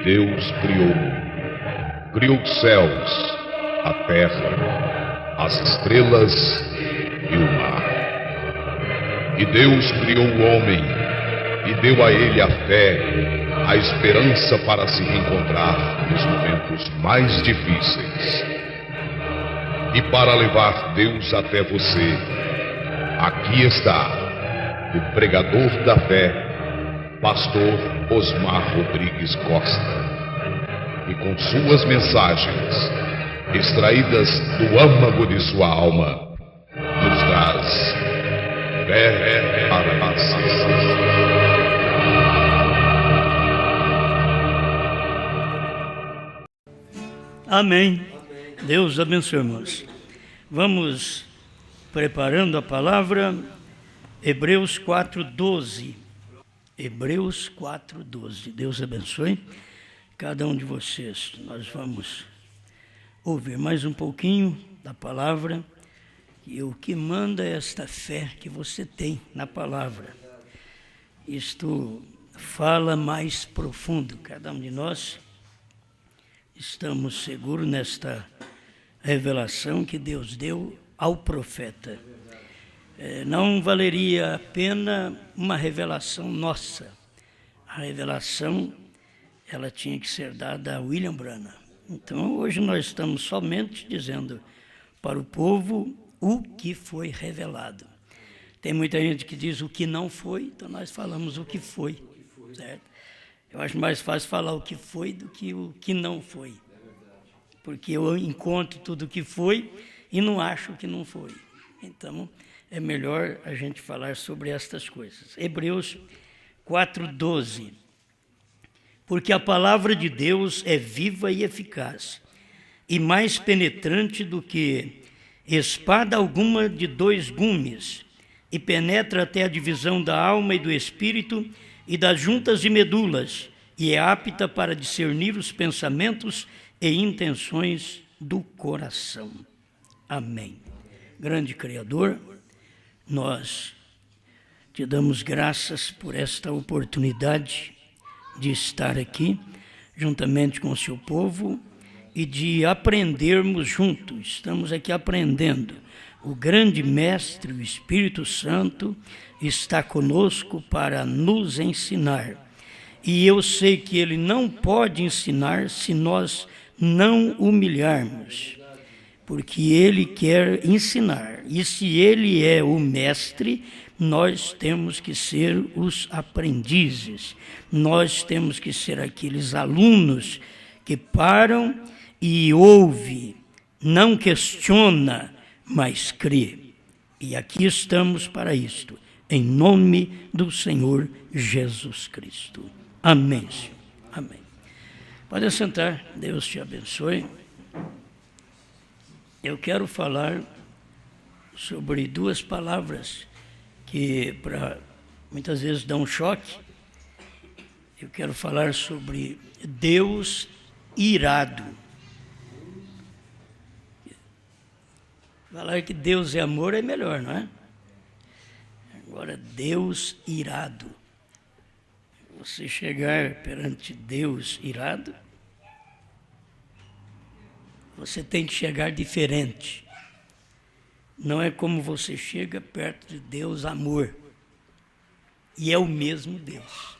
Deus criou os céus, a terra, as estrelas e o mar. E Deus criou o homem e deu a ele a fé, a esperança para se reencontrar nos momentos mais difíceis. E para levar Deus até você, aqui está o pregador da fé, Pastor Osmar Rodrigues Costa, e com suas mensagens, extraídas do âmago de sua alma, nos traz fé para a Amém. Deus abençoe, irmãos. Vamos preparando a palavra, Hebreus 4:12. Hebreus 4:12. Deus abençoe cada um de vocês. Nós vamos ouvir mais um pouquinho da palavra, e o que manda é esta fé que você tem na palavra. Isto fala mais profundo. Cada um de nós estamos seguros nesta revelação que Deus deu ao profeta. Não valeria a pena uma revelação nossa. A revelação, ela tinha que ser dada a William Branham. Então, hoje nós estamos somente dizendo para o povo o que foi revelado. Tem muita gente que diz o que não foi, então nós falamos o que foi, certo? Eu acho mais fácil falar o que foi do que o que não foi. Porque eu encontro tudo o que foi e não acho o que não foi. Então, é melhor a gente falar sobre estas coisas. Hebreus 4:12. Porque a palavra de Deus é viva e eficaz, e mais penetrante do que espada alguma de 2 gumes, e penetra até a divisão da alma e do espírito e das juntas e medulas, e é apta para discernir os pensamentos e intenções do coração. Amém. Grande Criador, nós te damos graças por esta oportunidade de estar aqui, juntamente com o seu povo, e de aprendermos juntos. Estamos aqui aprendendo. O grande Mestre, o Espírito Santo, está conosco para nos ensinar. E eu sei que Ele não pode ensinar se nós não humilharmos, porque Ele quer ensinar. E se Ele é o Mestre, nós temos que ser os aprendizes. Nós temos que ser aqueles alunos que param e ouvem, não questiona, mas crê. E aqui estamos para isto, em nome do Senhor Jesus Cristo. Amém, Senhor. Amém. Pode sentar, Deus te abençoe. Eu quero falar sobre 2 palavras que muitas vezes dão um choque. Eu quero falar sobre Deus irado. Falar que Deus é amor é melhor, não é? Agora, Deus irado. Você chegar perante Deus irado, você tem que chegar diferente. Não é como você chega perto de Deus amor. E é o mesmo Deus.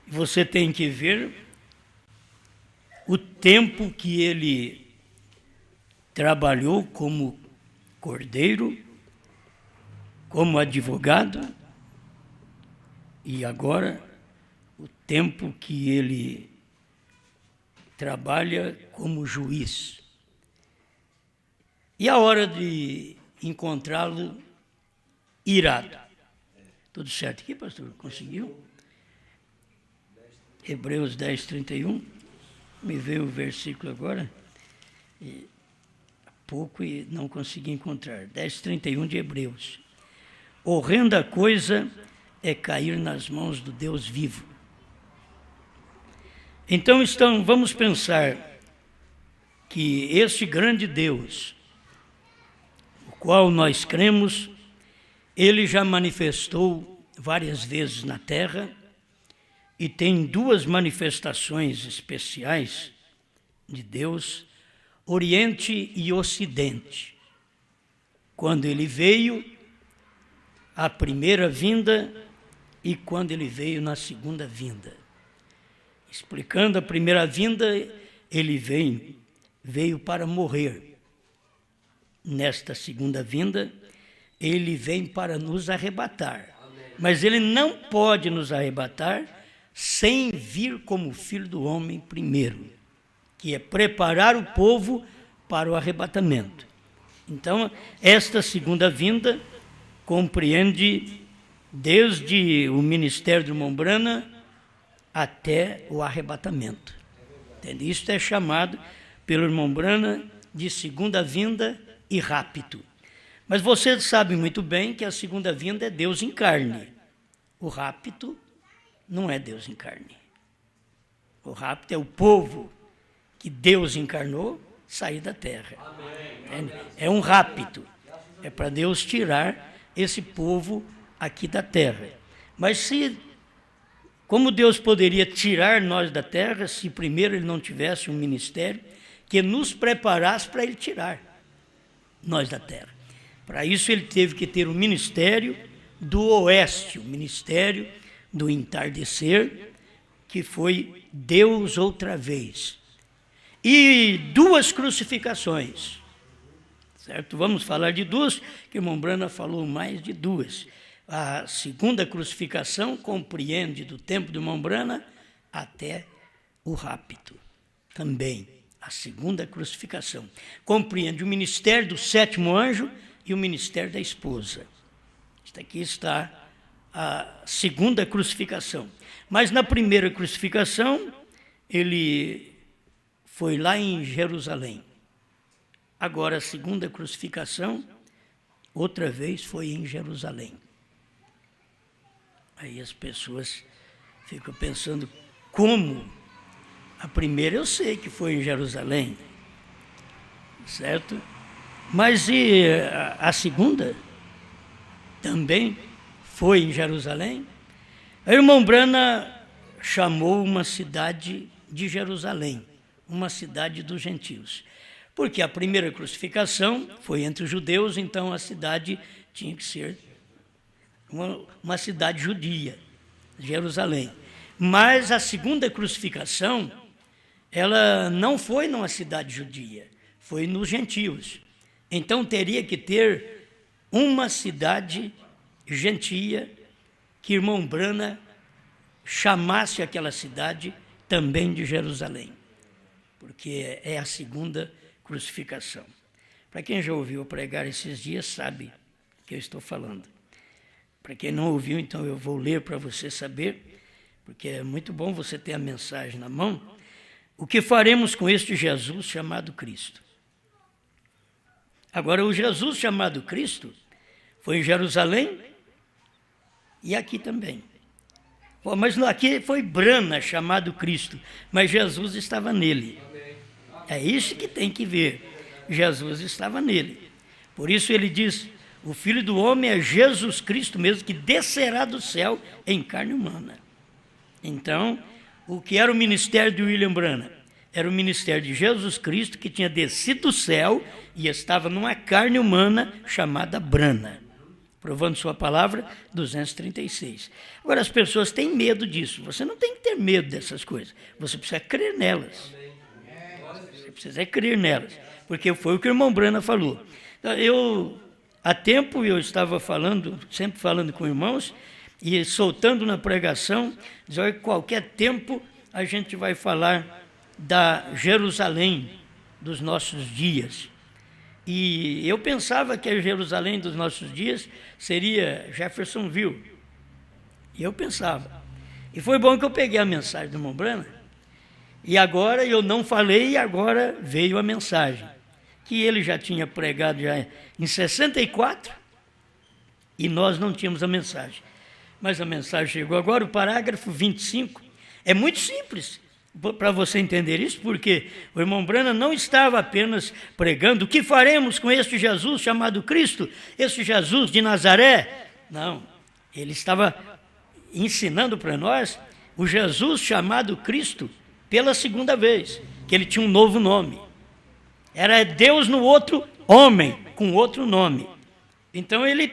Você tem que ver o tempo que Ele trabalhou como cordeiro, como advogado, e agora o tempo que Ele trabalha como juiz. E a hora de encontrá-lo irado. Tudo certo aqui, pastor? Conseguiu? Hebreus 10:31. Me veio o versículo agora. Pouco e não consegui encontrar. 10:31 de Hebreus. Horrenda coisa é cair nas mãos do Deus vivo. Então, vamos pensar que este grande Deus, o qual nós cremos, Ele já manifestou várias vezes na terra, e tem duas manifestações especiais de Deus, Oriente e Ocidente. Quando ele veio, a primeira vinda, e quando ele veio na segunda vinda. Explicando a primeira vinda, ele veio para morrer. Nesta segunda vinda, ele vem para nos arrebatar. Mas ele não pode nos arrebatar sem vir como Filho do Homem primeiro, que é preparar o povo para o arrebatamento. Então, esta segunda vinda compreende desde o ministério do irmão Branham até o arrebatamento. Entende? Isso é chamado pelo irmão Branham de segunda vinda e rapto. Mas você sabe muito bem que a segunda vinda é Deus em carne. O rapto não é Deus em carne. O rapto é o povo que Deus encarnou sair da terra. É um rapto. É para Deus tirar esse povo aqui da terra. Mas como Deus poderia tirar nós da terra se primeiro ele não tivesse um ministério que nos preparasse para ele tirar nós da terra? Para isso ele teve que ter um ministério do oeste, o ministério do entardecer, que foi Deus outra vez. E duas crucificações, certo? Vamos falar de duas, que o irmão Branham falou mais de duas. A segunda crucificação compreende do tempo do irmão Branham até o rapto. Também, a segunda crucificação compreende o ministério do sétimo anjo e o ministério da esposa. Aqui está a segunda crucificação. Mas na primeira crucificação, ele foi lá em Jerusalém. Agora, a segunda crucificação, outra vez foi em Jerusalém. Aí as pessoas ficam pensando, como? A primeira eu sei que foi em Jerusalém, certo? Mas e a segunda? Também foi em Jerusalém. O irmão Branham chamou uma cidade de Jerusalém, uma cidade dos gentios. Porque a primeira crucificação foi entre os judeus, então a cidade tinha que ser uma cidade judia, Jerusalém. Mas a segunda crucificação, ela não foi numa cidade judia, foi nos gentios. Então teria que ter uma cidade gentia que irmão Branham chamasse aquela cidade também de Jerusalém, porque é a segunda crucificação. Para quem já ouviu eu pregar esses dias, sabe o que eu estou falando. Para quem não ouviu, então eu vou ler para você saber, porque é muito bom você ter a mensagem na mão. O que faremos com este Jesus chamado Cristo? Agora, o Jesus chamado Cristo foi em Jerusalém e aqui também. Mas aqui foi Branham chamado Cristo, mas Jesus estava nele. É isso que tem que ver. Jesus estava nele. Por isso ele diz, o Filho do Homem é Jesus Cristo mesmo, que descerá do céu em carne humana. Então, o que era o ministério de William Branham? Era o ministério de Jesus Cristo, que tinha descido do céu e estava numa carne humana chamada Branham. Provando sua palavra, 236. Agora, as pessoas têm medo disso. Você não tem que ter medo dessas coisas. Você precisa crer nelas. Você precisa crer nelas. Porque foi o que o irmão Branham falou. Há tempo, eu estava falando, sempre falando com irmãos, e soltando na pregação, dizendo que qualquer tempo a gente vai falar da Jerusalém dos nossos dias. E eu pensava que a Jerusalém dos nossos dias seria Jeffersonville. E eu pensava. E foi bom que eu peguei a mensagem do irmão Branham, e agora eu não falei, e agora veio a mensagem, que ele já tinha pregado já em 64, e nós não tínhamos a mensagem. Mas a mensagem chegou agora, o parágrafo 25. É muito simples para você entender isso, porque o irmão Branham não estava apenas pregando o que faremos com este Jesus chamado Cristo, este Jesus de Nazaré. Não, ele estava ensinando para nós o Jesus chamado Cristo pela segunda vez, que ele tinha um novo nome. Era Deus no outro homem, com outro nome. Então ele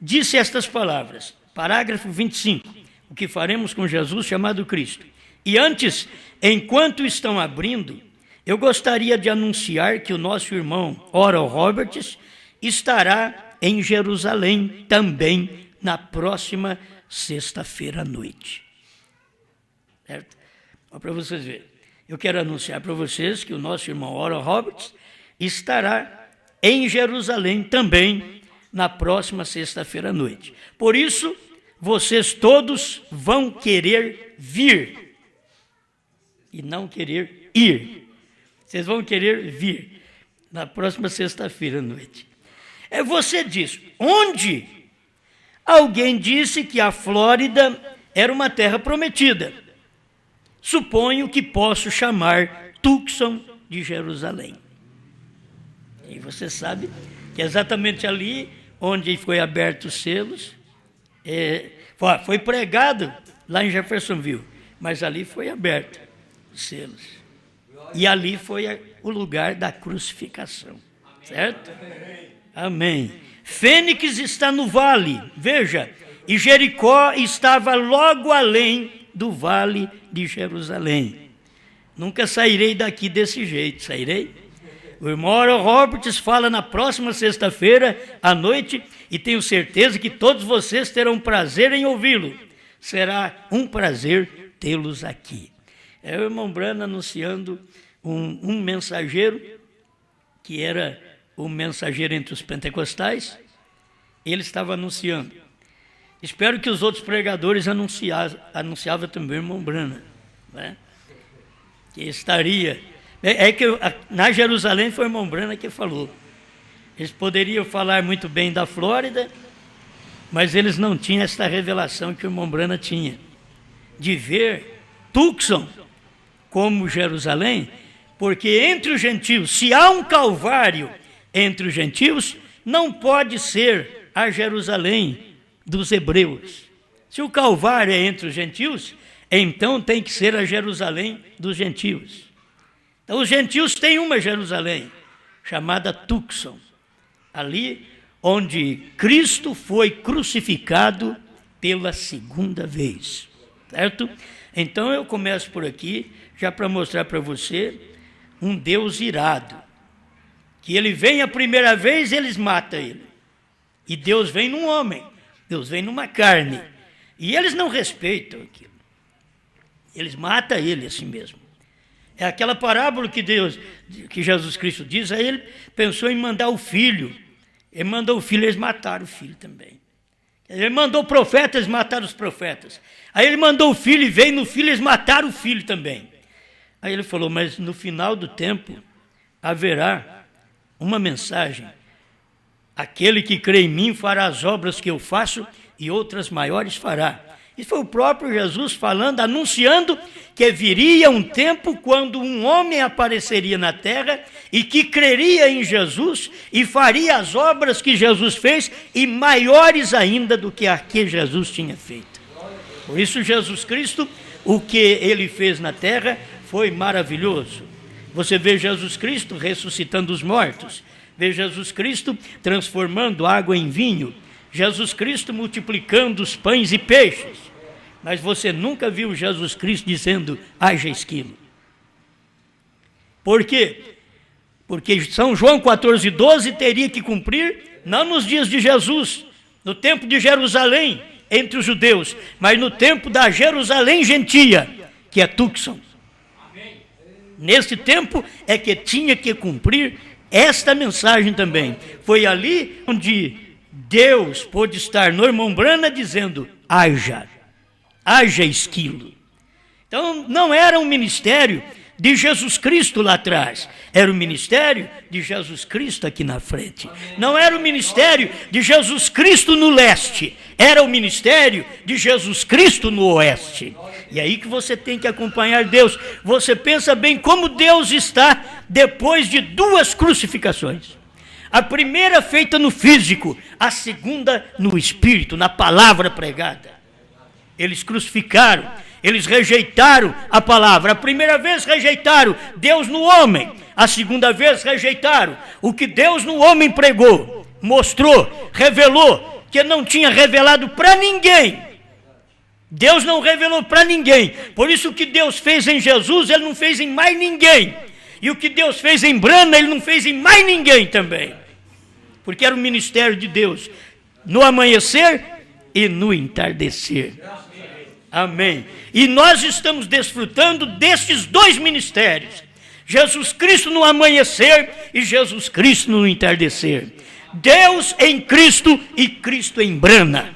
disse estas palavras, parágrafo 25, o que faremos com Jesus chamado Cristo. E antes, enquanto estão abrindo, eu gostaria de anunciar que o nosso irmão Oral Roberts estará em Jerusalém também na próxima sexta-feira à noite. Certo? Para vocês verem. Eu quero anunciar para vocês que o nosso irmão Oral Roberts estará em Jerusalém também na próxima sexta-feira à noite. Por isso, vocês todos vão querer vir e não querer ir. Vocês vão querer vir na próxima sexta-feira à noite. Você diz, onde? Alguém disse que a Flórida era uma terra prometida. Suponho que posso chamar Tucson de Jerusalém. E você sabe que é exatamente ali onde foi aberto os selos, foi pregado lá em Jeffersonville, mas ali foi aberto os selos. E ali foi o lugar da crucificação, certo? Amém. Fênix está no vale, veja, e Jericó estava logo além do vale de Jerusalém. Nunca sairei daqui desse jeito, sairei? O irmão Oral Roberts fala na próxima sexta-feira à noite e tenho certeza que todos vocês terão prazer em ouvi-lo. Será um prazer tê-los aqui. É o irmão Branham anunciando um mensageiro, que era o mensageiro entre os pentecostais. Ele estava anunciando. Espero que os outros pregadores anunciavam também o irmão Branham, né? Que estaria... na Jerusalém foi o irmão Branham que falou. Eles poderiam falar muito bem da Flórida, mas eles não tinham esta revelação que o irmão Branham tinha, de ver Tucson como Jerusalém, porque entre os gentios, se há um calvário entre os gentios, não pode ser a Jerusalém dos hebreus. Se o calvário é entre os gentios, então tem que ser a Jerusalém dos gentios. Então os gentios têm uma Jerusalém, chamada Tucson, ali onde Cristo foi crucificado pela segunda vez, certo? Então eu começo por aqui, já para mostrar para você um Deus irado, que ele vem a primeira vez, eles matam ele, e Deus vem num homem, Deus vem numa carne, e eles não respeitam aquilo, eles matam ele assim mesmo. É aquela parábola que Jesus Cristo diz, aí ele pensou em mandar o filho, ele mandou o filho, eles mataram o filho também. Ele mandou o profeta, eles mataram os profetas. Aí ele mandou o filho e veio no filho, eles mataram o filho também. Aí ele falou, mas no final do tempo haverá uma mensagem. Aquele que crê em mim fará as obras que eu faço e outras maiores fará. E foi o próprio Jesus falando, anunciando que viria um tempo quando um homem apareceria na terra e que creria em Jesus e faria as obras que Jesus fez e maiores ainda do que a que Jesus tinha feito. Por isso Jesus Cristo, o que ele fez na terra foi maravilhoso. Você vê Jesus Cristo ressuscitando os mortos, vê Jesus Cristo transformando água em vinho, Jesus Cristo multiplicando os pães e peixes, mas você nunca viu Jesus Cristo dizendo, haja esquilo. Por quê? Porque São João 14:12 teria que cumprir, não nos dias de Jesus, no tempo de Jerusalém, entre os judeus, mas no tempo da Jerusalém gentia, que é Tucson. Nesse tempo é que tinha que cumprir esta mensagem também. Foi ali onde Deus pôde estar no irmão Branham dizendo, haja esquilo. Então não era um ministério de Jesus Cristo lá atrás, era o ministério de Jesus Cristo aqui na frente. Não era o ministério de Jesus Cristo no leste, era o ministério de Jesus Cristo no oeste. E aí que você tem que acompanhar Deus. Você pensa bem como Deus está depois de 2 crucificações. A primeira feita no físico, a segunda no espírito, na palavra pregada. Eles crucificaram, Eles rejeitaram a palavra. A primeira vez rejeitaram Deus no homem. A segunda vez rejeitaram o que Deus no homem pregou, mostrou, revelou, que não tinha revelado para ninguém. Deus não revelou para ninguém. Por isso o que Deus fez em Jesus, Ele não fez em mais ninguém. E o que Deus fez em Brana, Ele não fez em mais ninguém também. Porque era o ministério de Deus, no amanhecer e no entardecer. Amém. E nós estamos desfrutando destes dois ministérios. Jesus Cristo no amanhecer e Jesus Cristo no entardecer. Deus em Cristo e Cristo em Brana.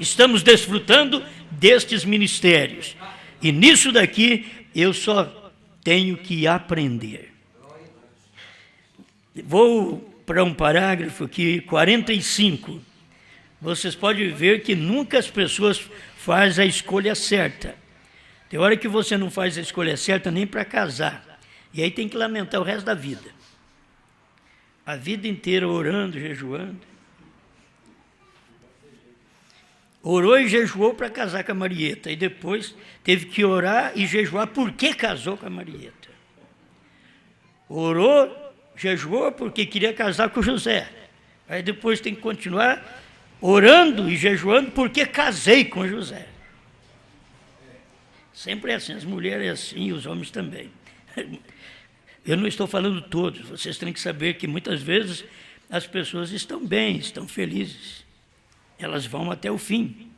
Estamos desfrutando destes ministérios. E nisso daqui eu só tenho que aprender. Vou para um parágrafo aqui, 45. Vocês podem ver que nunca as pessoas fazem a escolha certa. Tem hora que você não faz a escolha certa nem para casar. E aí tem que lamentar o resto da vida. A vida inteira orando, jejuando. Orou e jejuou para casar com a Marieta. E depois teve que orar e jejuar porque casou com a Marieta. Orou, jejuou porque queria casar com o José. Aí depois tem que continuar orando e jejuando porque casei com o José. Sempre é assim, as mulheres é assim e os homens também. Eu não estou falando todos, vocês têm que saber que muitas vezes as pessoas estão bem, estão felizes. Elas vão até o fim.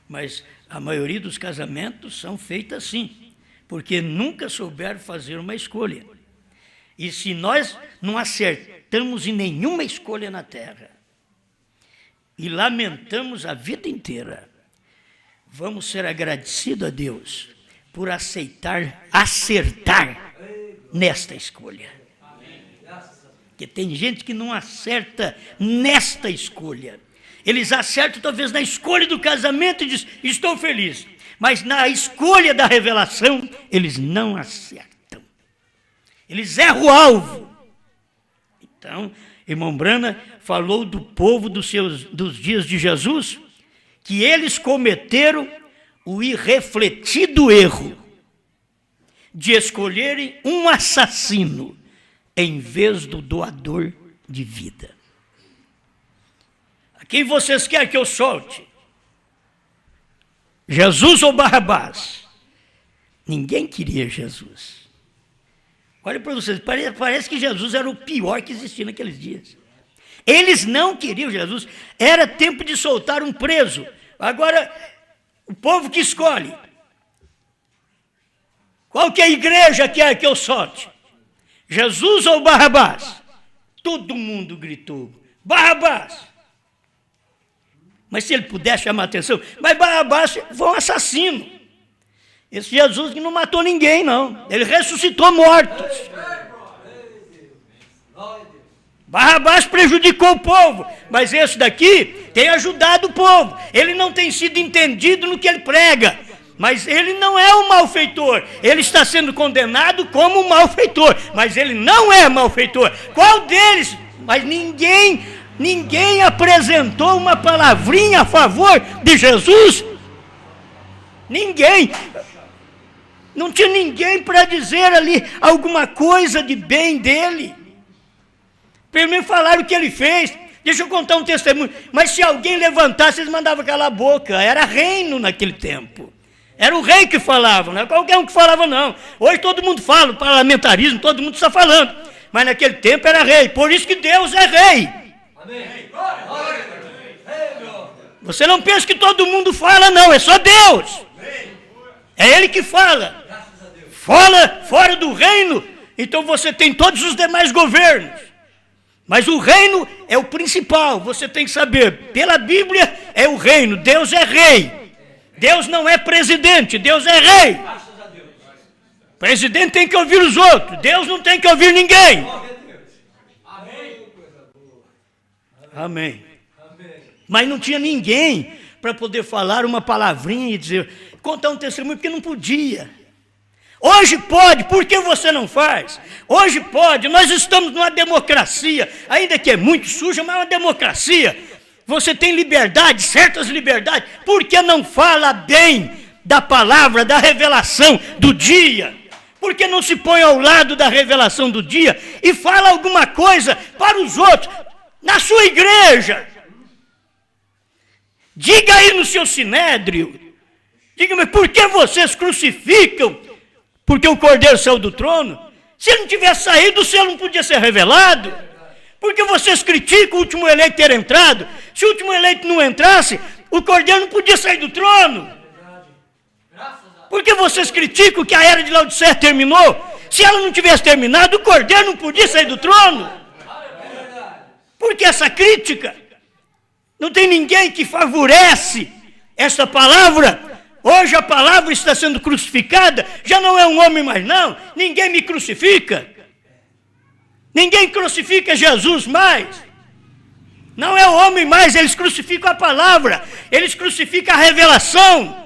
Mas a maioria dos casamentos são feitos assim, porque nunca souberam fazer uma escolha. E se nós não acertamos em nenhuma escolha na terra, e lamentamos a vida inteira, vamos ser agradecidos a Deus por acertar nesta escolha. Porque tem gente que não acerta nesta escolha. Eles acertam talvez na escolha do casamento e dizem, estou feliz. Mas na escolha da revelação, eles não acertam. Eles erram o alvo. Então, irmão Brana falou do povo dos dias de Jesus, que eles cometeram o irrefletido erro de escolherem um assassino em vez do doador de vida. A quem vocês querem que eu solte? Jesus ou Barrabás? Ninguém queria Jesus. Olha para vocês, parece que Jesus era o pior que existia naqueles dias. Eles não queriam Jesus. Era tempo de soltar um preso. Agora, o povo que escolhe. Qual que a igreja quer que eu solte? Jesus ou Barrabás? Todo mundo gritou, Barrabás. Mas se ele pudesse chamar a atenção, mas Barrabás foi um assassino. Esse Jesus que não matou ninguém, não. Ele ressuscitou mortos. Barrabás prejudicou o povo, mas esse daqui tem ajudado o povo. Ele não tem sido entendido no que ele prega, mas ele não é um malfeitor. Ele está sendo condenado como um malfeitor, mas ele não é malfeitor. Qual deles? Mas ninguém apresentou uma palavrinha a favor de Jesus. Ninguém. Não tinha ninguém para dizer ali alguma coisa de bem dele. Primeiro falaram o que ele fez. Deixa eu contar um testemunho. Mas se alguém levantasse, eles mandavam calar a boca. Era reino naquele tempo. Era o rei que falava, não é qualquer um que falava, não. Hoje todo mundo fala, parlamentarismo, todo mundo está falando. Mas naquele tempo era rei. Por isso que Deus é rei. Amém. Você não pensa que todo mundo fala, não. É só Deus. É Ele que fala. Fora do reino, então você tem todos os demais governos. Mas o reino é o principal, você tem que saber. Pela Bíblia é o reino, Deus é rei. Deus não é presidente, Deus é rei. O presidente tem que ouvir os outros, Deus não tem que ouvir ninguém. Amém. Mas não tinha ninguém para poder falar uma palavrinha e dizer, contar um testemunho, porque não podia. Hoje pode, por que você não faz? Hoje pode, nós estamos numa democracia, ainda que é muito suja, mas é uma democracia. Você tem liberdade, certas liberdades, por que não fala bem da palavra, da revelação do dia? Por que não se põe ao lado da revelação do dia e fala alguma coisa para os outros, na sua igreja? Diga aí no seu sinédrio, diga-me, por que vocês crucificam? Porque o Cordeiro saiu do trono? Se ele não tivesse saído, o céu não podia ser revelado. Porque vocês criticam o último eleito ter entrado? Se o último eleito não entrasse, o Cordeiro não podia sair do trono. Porque vocês criticam que a era de Laodiceia terminou? Se ela não tivesse terminado, o Cordeiro não podia sair do trono. Por que essa crítica? Não tem ninguém que favorece essa palavra. Hoje a palavra está sendo crucificada, já não é um homem mais não, ninguém me crucifica. Ninguém crucifica Jesus mais. Não é o homem mais, eles crucificam a palavra, eles crucificam a revelação.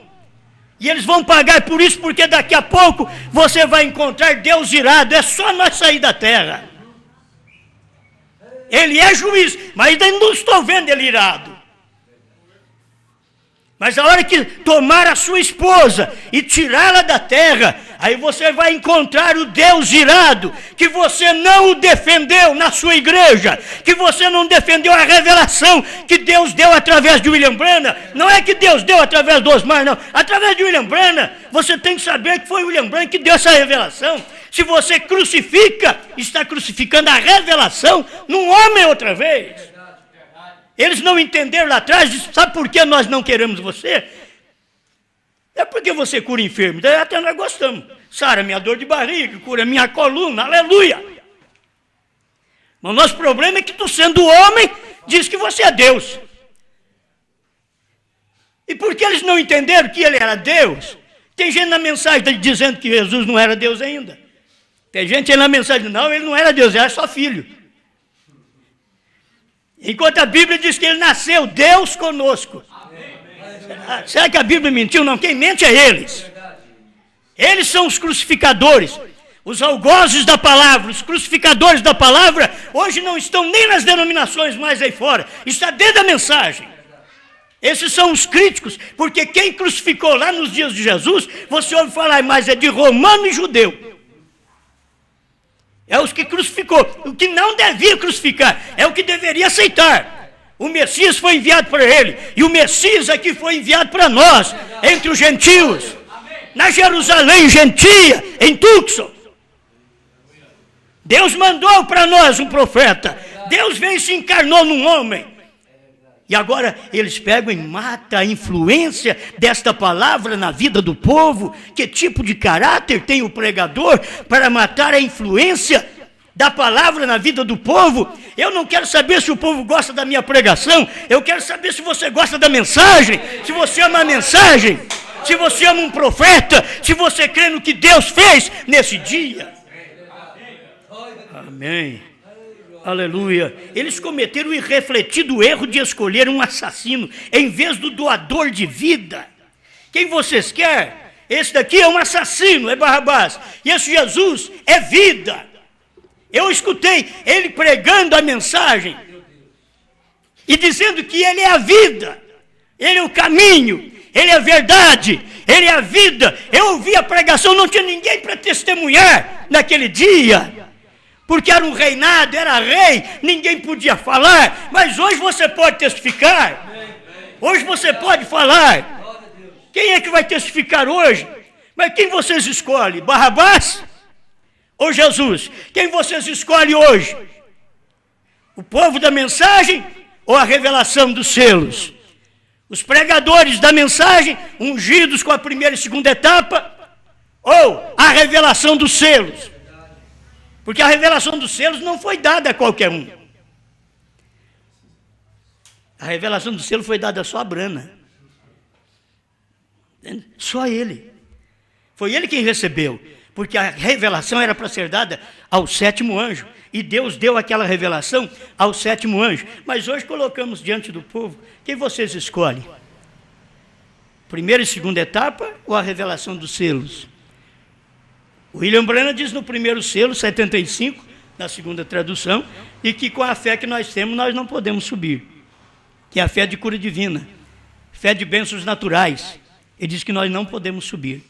E eles vão pagar por isso, porque daqui a pouco você vai encontrar Deus irado, é só nós sair da terra. Ele é juiz, mas ainda não estou vendo ele irado. Mas a hora que tomar a sua esposa e tirá-la da terra, aí você vai encontrar o Deus irado, que você não o defendeu na sua igreja, que você não defendeu a revelação que Deus deu através de William Branham. Não é que Deus deu através do Osmar, não. Através de William Branham, você tem que saber que foi William Branham que deu essa revelação. Se você crucifica, está crucificando a revelação num homem outra vez. Eles não entenderam lá atrás, sabe por que nós não queremos você? É porque você cura enfermos, daí até nós gostamos. Sara minha dor de barriga, cura minha coluna, aleluia. Mas o nosso problema é que tu, sendo homem, diz que você é Deus. E por que eles não entenderam que ele era Deus? Tem gente na mensagem dizendo que Jesus não era Deus ainda. Tem gente aí na mensagem, não, ele não era Deus, ele era só filho. Enquanto a Bíblia diz que ele nasceu, Deus conosco. Será que a Bíblia mentiu? Não, quem mente é eles. Eles são os crucificadores, os algozes da palavra, os crucificadores da palavra. Hoje não estão nem nas denominações mais aí fora, está dentro da mensagem. Esses são os críticos, porque quem crucificou lá nos dias de Jesus, você ouve falar, mas é de romano e judeu. É os que crucificou. O que não devia crucificar é o que deveria aceitar. O Messias foi enviado para ele, e o Messias aqui foi enviado para nós, entre os gentios, na Jerusalém gentia, em Tucson. Deus mandou para nós um profeta. Deus veio e se encarnou num homem. E agora eles pegam e matam a influência desta palavra na vida do povo. Que tipo de caráter tem o pregador para matar a influência da palavra na vida do povo? Eu não quero saber se o povo gosta da minha pregação, eu quero saber se você gosta da mensagem, se você ama a mensagem, se você ama um profeta, se você crê no que Deus fez nesse dia. Amém. Aleluia. Eles cometeram o irrefletido erro de escolher um assassino em vez do doador de vida. Quem vocês querem? Esse daqui é um assassino, é Barrabás. E esse Jesus é vida. Eu escutei ele pregando a mensagem e dizendo que ele é a vida, ele é o caminho, ele é a verdade, ele é a vida. Eu ouvi a pregação, não tinha ninguém para testemunhar naquele dia. Porque era um reinado, era rei, ninguém podia falar, mas hoje você pode testificar, hoje você pode falar. Quem é que vai testificar hoje? Mas quem vocês escolhem? Barrabás ou Jesus? Quem vocês escolhem hoje? O povo da mensagem ou a revelação dos selos? Os pregadores da mensagem, ungidos com a primeira e segunda etapa, ou a revelação dos selos? Porque a revelação dos selos não foi dada a qualquer um. A revelação do selo foi dada só a Brana. Só ele. Foi ele quem recebeu. Porque a revelação era para ser dada ao sétimo anjo. E Deus deu aquela revelação ao sétimo anjo. Mas hoje colocamos diante do povo, quem vocês escolhem? Primeira e segunda etapa ou a revelação dos selos? William Branham diz no primeiro selo, 75, na segunda tradução, e que com a fé que nós temos, nós não podemos subir. Que é a fé de cura divina, fé de bênçãos naturais, Ele diz que nós não podemos subir.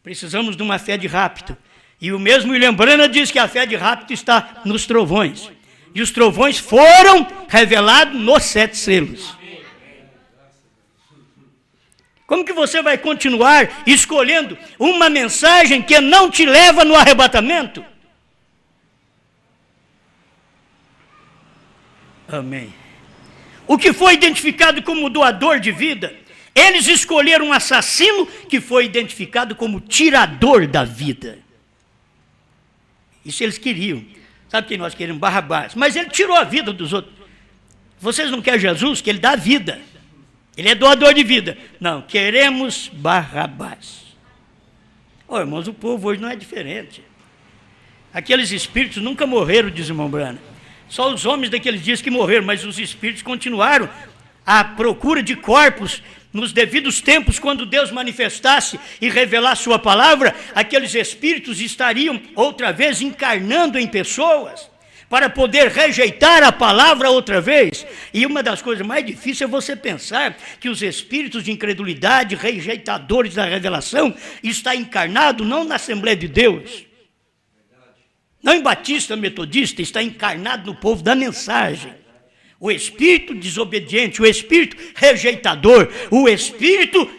Precisamos de uma fé de rapto. E o mesmo William Branham diz que a fé de rapto está nos trovões. E os trovões foram revelados nos 7 selos. Como que você vai continuar escolhendo uma mensagem que não te leva no arrebatamento? Amém. O que foi identificado como doador de vida, eles escolheram um assassino que foi identificado como tirador da vida. Isso eles queriam. Sabe quem nós queremos? Barrabás. Mas ele tirou a vida dos outros. Vocês não querem Jesus, que ele dá vida. Ele é doador de vida. Não, queremos Barrabás. Oh, irmãos, o povo hoje não é diferente. Aqueles espíritos nunca morreram, diz o irmão Branham. Só os homens daqueles dias que morreram, mas os espíritos continuaram à procura de corpos nos devidos tempos, quando Deus manifestasse e revelasse sua palavra, aqueles espíritos estariam outra vez encarnando em pessoas, para poder rejeitar a palavra outra vez. E uma das coisas mais difíceis é você pensar que os espíritos de incredulidade, rejeitadores da revelação, está encarnado não na Assembleia de Deus, não em batista, metodista, está encarnado no povo da mensagem. O espírito desobediente, o espírito rejeitador, o espírito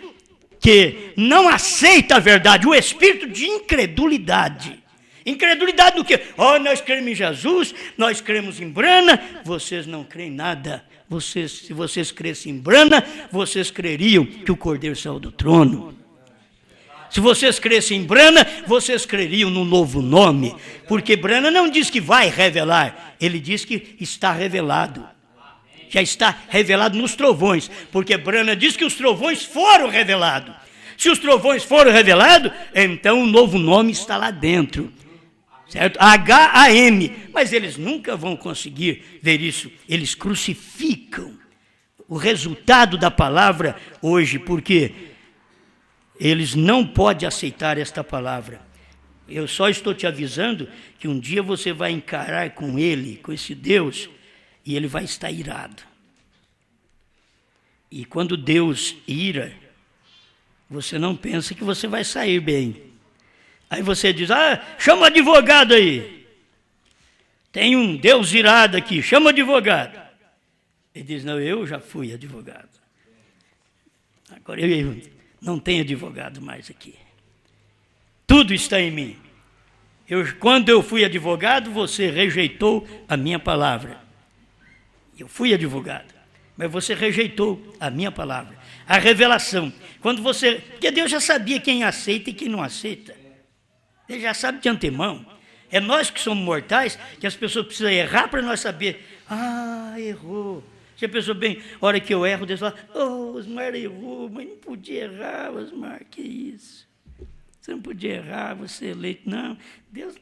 que não aceita a verdade, o espírito de incredulidade. Incredulidade do quê? Oh, nós cremos em Jesus, nós cremos em Branham, vocês não creem em nada. Se vocês crescem em Branham, vocês creriam que o Cordeiro saiu do trono. Se vocês crescem em Branham, vocês creriam no novo nome. Porque Branham não diz que vai revelar, ele diz que está revelado. Já está revelado nos trovões, porque Branham diz que os trovões foram revelados. Se os trovões foram revelados, então o novo nome está lá dentro. Certo? H-A-M. Mas eles nunca vão conseguir ver isso. Eles crucificam o resultado da palavra hoje, porque eles não podem aceitar esta palavra. Eu só estou te avisando que um dia você vai encarar com ele, com esse Deus, e ele vai estar irado. E quando Deus ira, você não pensa que você vai sair bem. Aí você diz, chama o advogado aí. Tem um Deus irado aqui, chama o advogado. Ele diz, não, eu já fui advogado. Agora eu não tenho advogado mais aqui. Tudo está em mim. Quando eu fui advogado, você rejeitou a minha palavra. Eu fui advogado, mas você rejeitou a minha palavra. A revelação. Porque Deus já sabia quem aceita e quem não aceita. Ele já sabe de antemão. É nós que somos mortais, que as pessoas precisam errar para nós saber. Errou. Se a pessoa a hora que eu erro, Deus fala, Osmar errou, mas não podia errar, Osmar, que isso? Você não podia errar, você é eleito. Não, Deus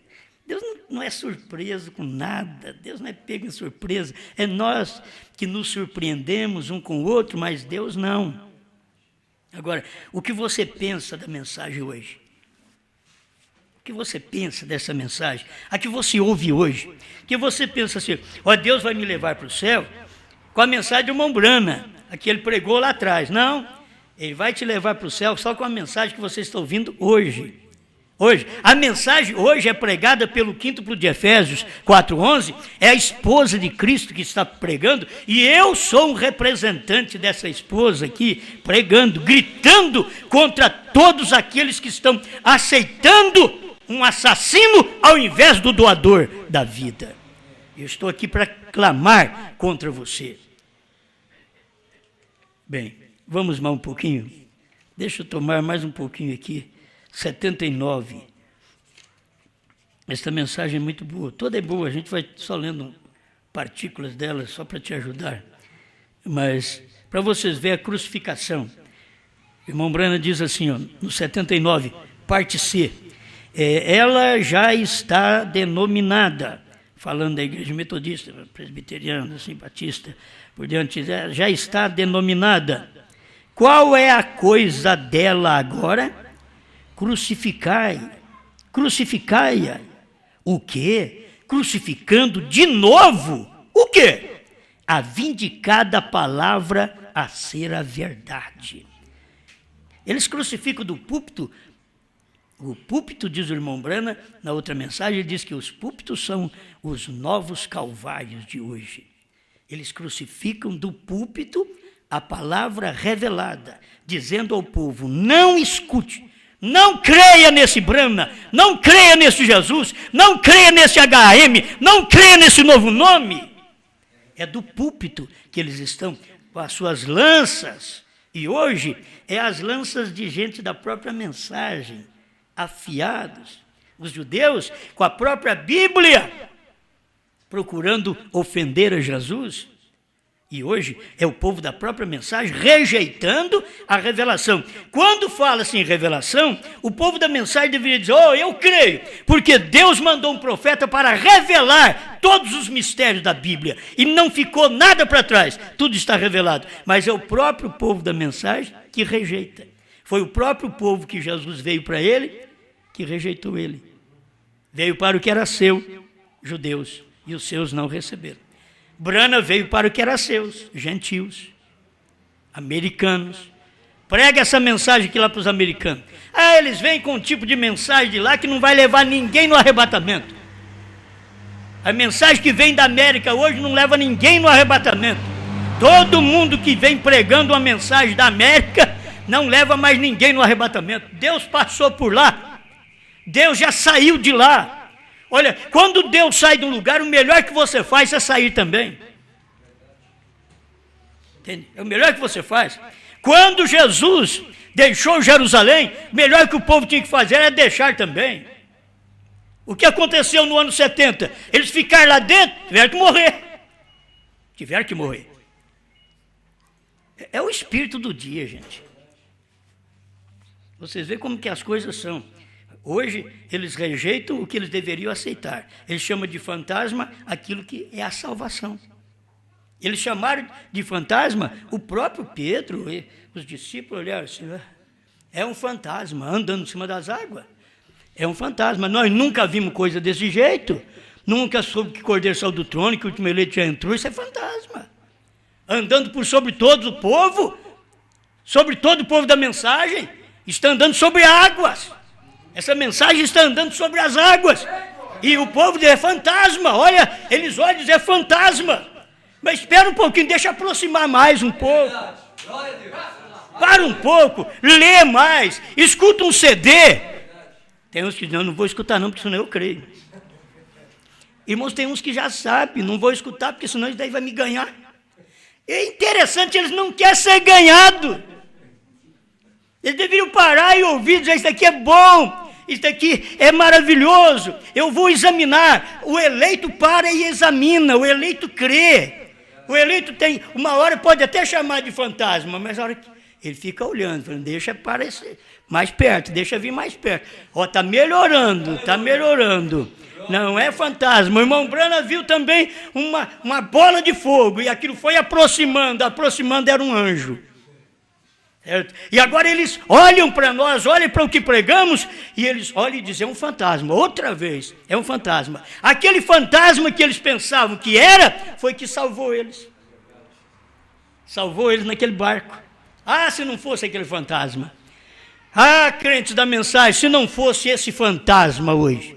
não é surpreso com nada, Deus não é pego em surpresa. É nós que nos surpreendemos um com o outro, mas Deus não. Agora, o que você pensa da mensagem hoje? O que você pensa dessa mensagem? A que você ouve hoje? Que você pensa assim, Deus vai me levar para o céu com a mensagem do irmão Branham, a que ele pregou lá atrás. Não, ele vai te levar para o céu só com a mensagem que você está ouvindo hoje. A mensagem hoje é pregada pelo quíntuplo de Efésios 4:11, é a esposa de Cristo que está pregando, e eu sou um representante dessa esposa aqui, pregando, gritando contra todos aqueles que estão aceitando um assassino ao invés do doador da vida. Eu estou aqui para clamar contra você. Bem, vamos mais um pouquinho? Deixa eu tomar mais um pouquinho aqui. 79. Esta mensagem é muito boa. Toda é boa, a gente vai só lendo partículas dela, só para te ajudar. Mas, para vocês verem a crucificação. O irmão Branham diz assim, no 79, parte C. Ela já está denominada, falando da igreja metodista, presbiteriana, assim, batista, por diante, já está denominada. Qual é a coisa dela agora? Crucificai-a. O quê? Crucificando de novo. O quê? A vindicada palavra a ser a verdade. Eles crucificam do púlpito. O púlpito, diz o irmão Brana, na outra mensagem, ele diz que os púlpitos são os novos calvários de hoje. Eles crucificam do púlpito a palavra revelada, dizendo ao povo, não escute, não creia nesse Brana, não creia nesse Jesus, não creia nesse HM, não creia nesse novo nome. É do púlpito que eles estão com as suas lanças. E hoje é as lanças de gente da própria mensagem, afiados. Os judeus, com a própria Bíblia, procurando ofender a Jesus. E hoje é o povo da própria mensagem rejeitando a revelação. Quando fala-se em revelação, o povo da mensagem deveria dizer, eu creio, porque Deus mandou um profeta para revelar todos os mistérios da Bíblia. E não ficou nada para trás, tudo está revelado. Mas é o próprio povo da mensagem que rejeita. Foi o próprio povo que Jesus veio para ele, que rejeitou ele. Veio para o que era seu, judeus, e os seus não receberam. Brana veio para o que era seus, gentios, americanos. Prega essa mensagem aqui lá para os americanos. Eles vêm com um tipo de mensagem de lá que não vai levar ninguém no arrebatamento. A mensagem que vem da América hoje não leva ninguém no arrebatamento. Todo mundo que vem pregando uma mensagem da América não leva mais ninguém no arrebatamento. Deus passou por lá. Deus já saiu de lá. Olha, quando Deus sai de um lugar, o melhor que você faz é sair também. Entende? É o melhor que você faz. Quando Jesus deixou Jerusalém, o melhor que o povo tinha que fazer era deixar também. O que aconteceu no ano 70? Eles ficaram lá dentro, tiveram que morrer. Tiveram que morrer. É o espírito do dia, gente. Vocês veem como que as coisas são. Hoje, eles rejeitam o que eles deveriam aceitar. Eles chamam de fantasma aquilo que é a salvação. Eles chamaram de fantasma o próprio Pedro, os discípulos olharam assim, é um fantasma andando em cima das águas. É um fantasma. Nós nunca vimos coisa desse jeito. Nunca soube que Cordeiro saiu do trono, que o último eleito já entrou. Isso é fantasma. Andando por sobre todo o povo, sobre todo o povo da mensagem, está andando sobre águas. Essa mensagem está andando sobre as águas. E o povo diz, é fantasma. Olha, eles olham e dizem, é fantasma. Mas espera um pouquinho, deixa aproximar mais um pouco. Para um pouco, lê mais, escuta um CD. Tem uns que dizem, não vou escutar não, porque senão eu creio. Irmãos, tem uns que já sabem, não vou escutar, porque senão isso daí vai me ganhar. É interessante, eles não querem ser ganhados. Eles deveriam parar e ouvir, dizer, isso aqui é bom, isso aqui é maravilhoso, eu vou examinar. O eleito para e examina, o eleito crê. O eleito tem, uma hora pode até chamar de fantasma, mas a hora que ele fica olhando, falando, deixa aparecer mais perto, deixa vir mais perto. Está melhorando, está melhorando. Não é fantasma. O irmão Brana viu também uma bola de fogo, e aquilo foi aproximando era um anjo. Certo? E agora eles olham para nós, olham para o que pregamos, e eles olham e dizem, é um fantasma, outra vez, é um fantasma. Aquele fantasma que eles pensavam que era, foi que salvou eles. Salvou eles naquele barco. Se não fosse aquele fantasma. Crentes da mensagem, se não fosse esse fantasma hoje.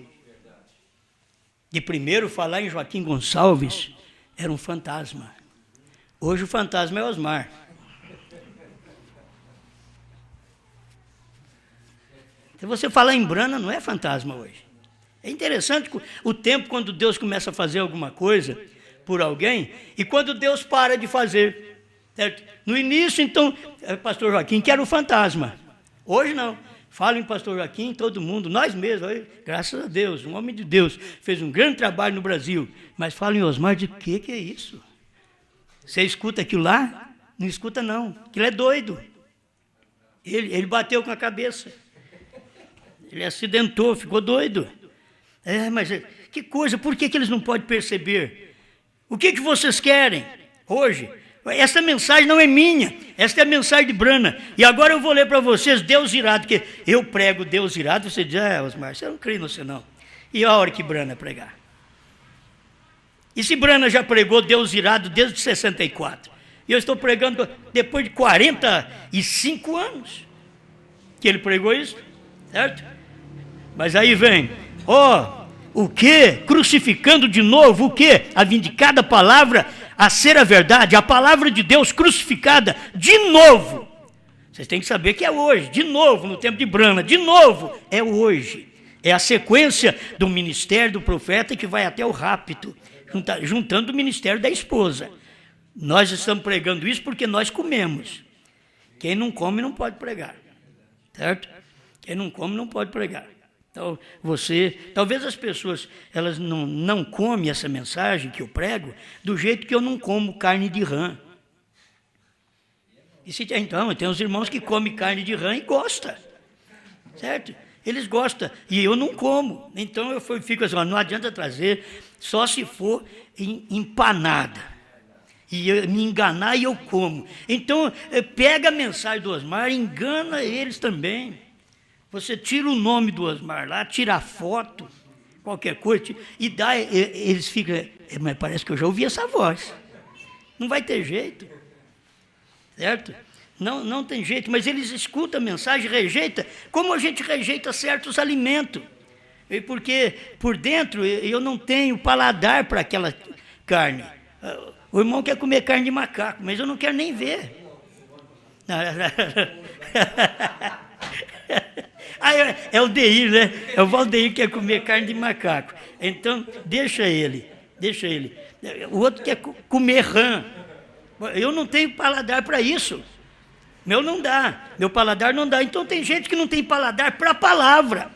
De primeiro falar em Joaquim Gonçalves, era um fantasma. Hoje o fantasma é Osmar. Se você falar em Brana, não é fantasma hoje. É interessante o tempo quando Deus começa a fazer alguma coisa por alguém e quando Deus para de fazer. Certo? No início, então, pastor Joaquim, que era o fantasma. Hoje não. Fala em pastor Joaquim, todo mundo, nós mesmos, graças a Deus, um homem de Deus, fez um grande trabalho no Brasil. Mas fala em Osmar, de que é isso? Você escuta aquilo lá? Não escuta não, aquilo é doido. Ele bateu com a cabeça. Ele acidentou, ficou doido. Mas que coisa, por que eles não podem perceber? O que vocês querem hoje? Essa mensagem não é minha, essa é a mensagem de Brana. E agora eu vou ler para vocês Deus irado, porque eu prego Deus irado, você diz, Osmar, você não crê no você não. E a hora que Brana pregar? E se Brana já pregou Deus irado desde 64? E eu estou pregando depois de 45 anos. que ele pregou isso, certo? Mas aí vem, o quê? Crucificando de novo, o quê? A vindicada palavra a ser a verdade, a palavra de Deus crucificada de novo. Vocês têm que saber que é hoje, de novo, no tempo de Brana, de novo, é hoje. É a sequência do ministério do profeta que vai até o rapto, juntando o ministério da esposa. Nós estamos pregando isso porque nós comemos. Quem não come não pode pregar, certo? Quem não come não pode pregar. Então, talvez as pessoas, elas não comem essa mensagem que eu prego do jeito que eu não como carne de rã. Então, tem uns irmãos que comem carne de rã e gostam, certo? Eles gostam, e eu não como. Então, eu fico assim, não adianta trazer, só se for empanada. E me enganar e eu como. Então, pega a mensagem do Osmar, engana eles também. Você tira o nome do Osmar lá, tira a foto, qualquer coisa, e dá, eles ficam, mas parece que eu já ouvi essa voz. Não vai ter jeito, certo? Não tem jeito, mas eles escutam a mensagem, rejeitam, como a gente rejeita certos alimentos. Porque por dentro eu não tenho paladar para aquela carne. O irmão quer comer carne de macaco, mas eu não quero nem ver. É o Deir, né? É o Valdeir que quer comer carne de macaco. Então, deixa ele. O outro quer comer rã. Eu não tenho paladar para isso. Meu paladar não dá. Então, tem gente que não tem paladar para a palavra.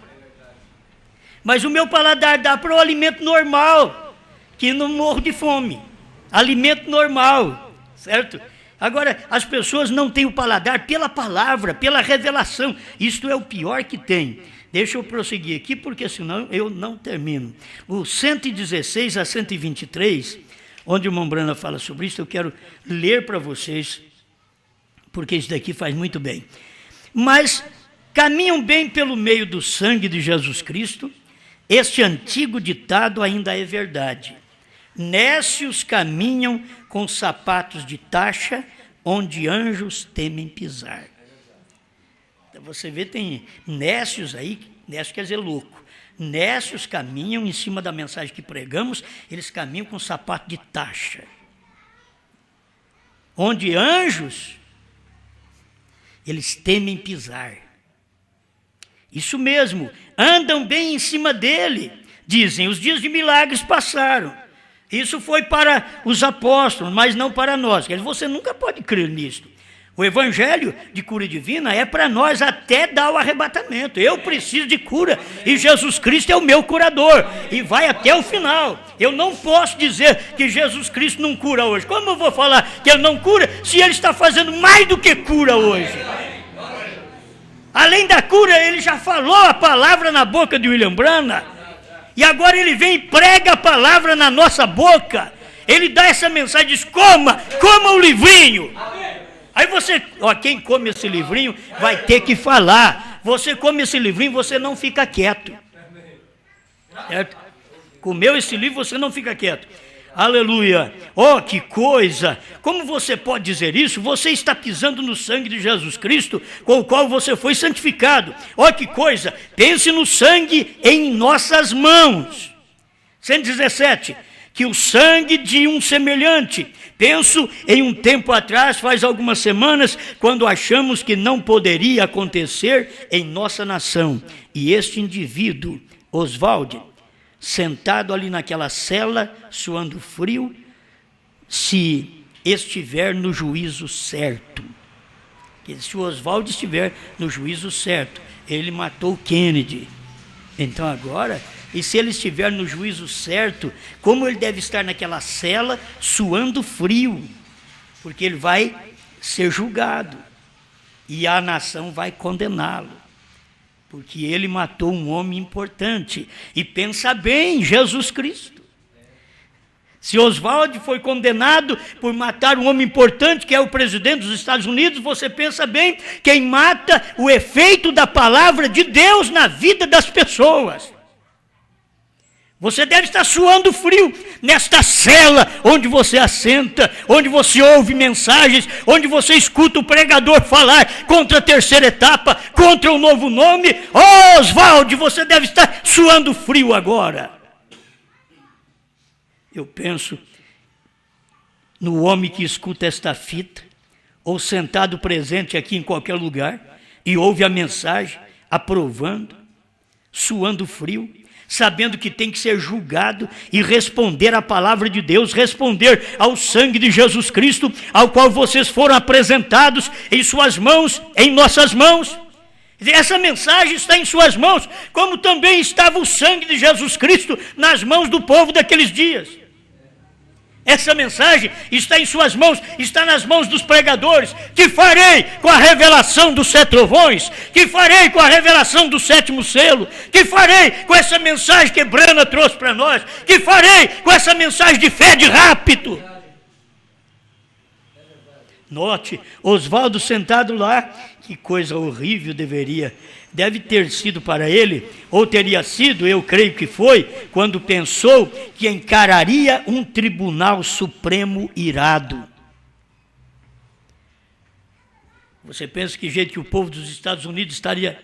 Mas o meu paladar dá para o alimento normal, que não morro de fome. Alimento normal, certo? Agora, as pessoas não têm o paladar pela palavra, pela revelação. Isto é o pior que tem. Deixa eu prosseguir aqui, porque senão eu não termino. O 116 a 123, onde o irmão Brana fala sobre isso, eu quero ler para vocês, porque isso daqui faz muito bem. Mas caminham bem pelo meio do sangue de Jesus Cristo, este antigo ditado ainda é verdade. Nécios caminham com sapatos de taxa, onde anjos temem pisar. Então você vê, tem nécios aí, nécio quer dizer louco. Nécios caminham em cima da mensagem que pregamos, eles caminham com sapato de taxa. Onde anjos, eles temem pisar. Isso mesmo, andam bem em cima dele. Dizem, os dias de milagres passaram. Isso foi para os apóstolos, mas não para nós. Quer dizer, você nunca pode crer nisso. O evangelho de cura divina é para nós até dar o arrebatamento. Eu preciso de cura e Jesus Cristo é o meu curador. E vai até o final. Eu não posso dizer que Jesus Cristo não cura hoje. Como eu vou falar que ele não cura se ele está fazendo mais do que cura hoje? Além da cura, ele já falou a palavra na boca de William Brana. E agora ele vem e prega a palavra na nossa boca. Ele dá essa mensagem, diz, coma o livrinho. Aí você, quem come esse livrinho vai ter que falar. Você come esse livrinho, você não fica quieto. Certo? Comeu esse livro, você não fica quieto. Aleluia. Que coisa. Como você pode dizer isso? Você está pisando no sangue de Jesus Cristo, com o qual você foi santificado. Que coisa. Pense no sangue em nossas mãos. 117. Que o sangue de um semelhante. Penso em um tempo atrás, faz algumas semanas, quando achamos que não poderia acontecer em nossa nação. E este indivíduo, Oswald, sentado ali naquela cela, suando frio, se estiver no juízo certo. Se o Oswald estiver no juízo certo, ele matou o Kennedy. Então agora, e se ele estiver no juízo certo, como ele deve estar naquela cela, suando frio? Porque ele vai ser julgado, e a nação vai condená-lo. Porque ele matou um homem importante. E pensa bem, Jesus Cristo. Se Oswald foi condenado por matar um homem importante, que é o presidente dos Estados Unidos, você pensa bem, quem mata o efeito da palavra de Deus na vida das pessoas. Você deve estar suando frio nesta cela onde você assenta, onde você ouve mensagens, onde você escuta o pregador falar contra a terceira etapa, contra o novo nome. Oh, Oswaldo, você deve estar suando frio agora. Eu penso no homem que escuta esta fita, ou sentado presente aqui em qualquer lugar, e ouve a mensagem, aprovando, suando frio, sabendo que tem que ser julgado e responder à palavra de Deus, responder ao sangue de Jesus Cristo, ao qual vocês foram apresentados em suas mãos, em nossas mãos. Essa mensagem está em suas mãos, como também estava o sangue de Jesus Cristo nas mãos do povo daqueles dias. Essa mensagem está em suas mãos, está nas mãos dos pregadores. Que farei com a revelação dos 7 trovões? Que farei com a revelação do 7º selo? Que farei com essa mensagem que Brana trouxe para nós? Que farei com essa mensagem de fé de rápido? Note, Oswaldo sentado lá, que coisa horrível deve ter sido para ele, ou teria sido, eu creio que foi, quando pensou que encararia um tribunal supremo irado. Você pensa que jeito que o povo dos Estados Unidos estaria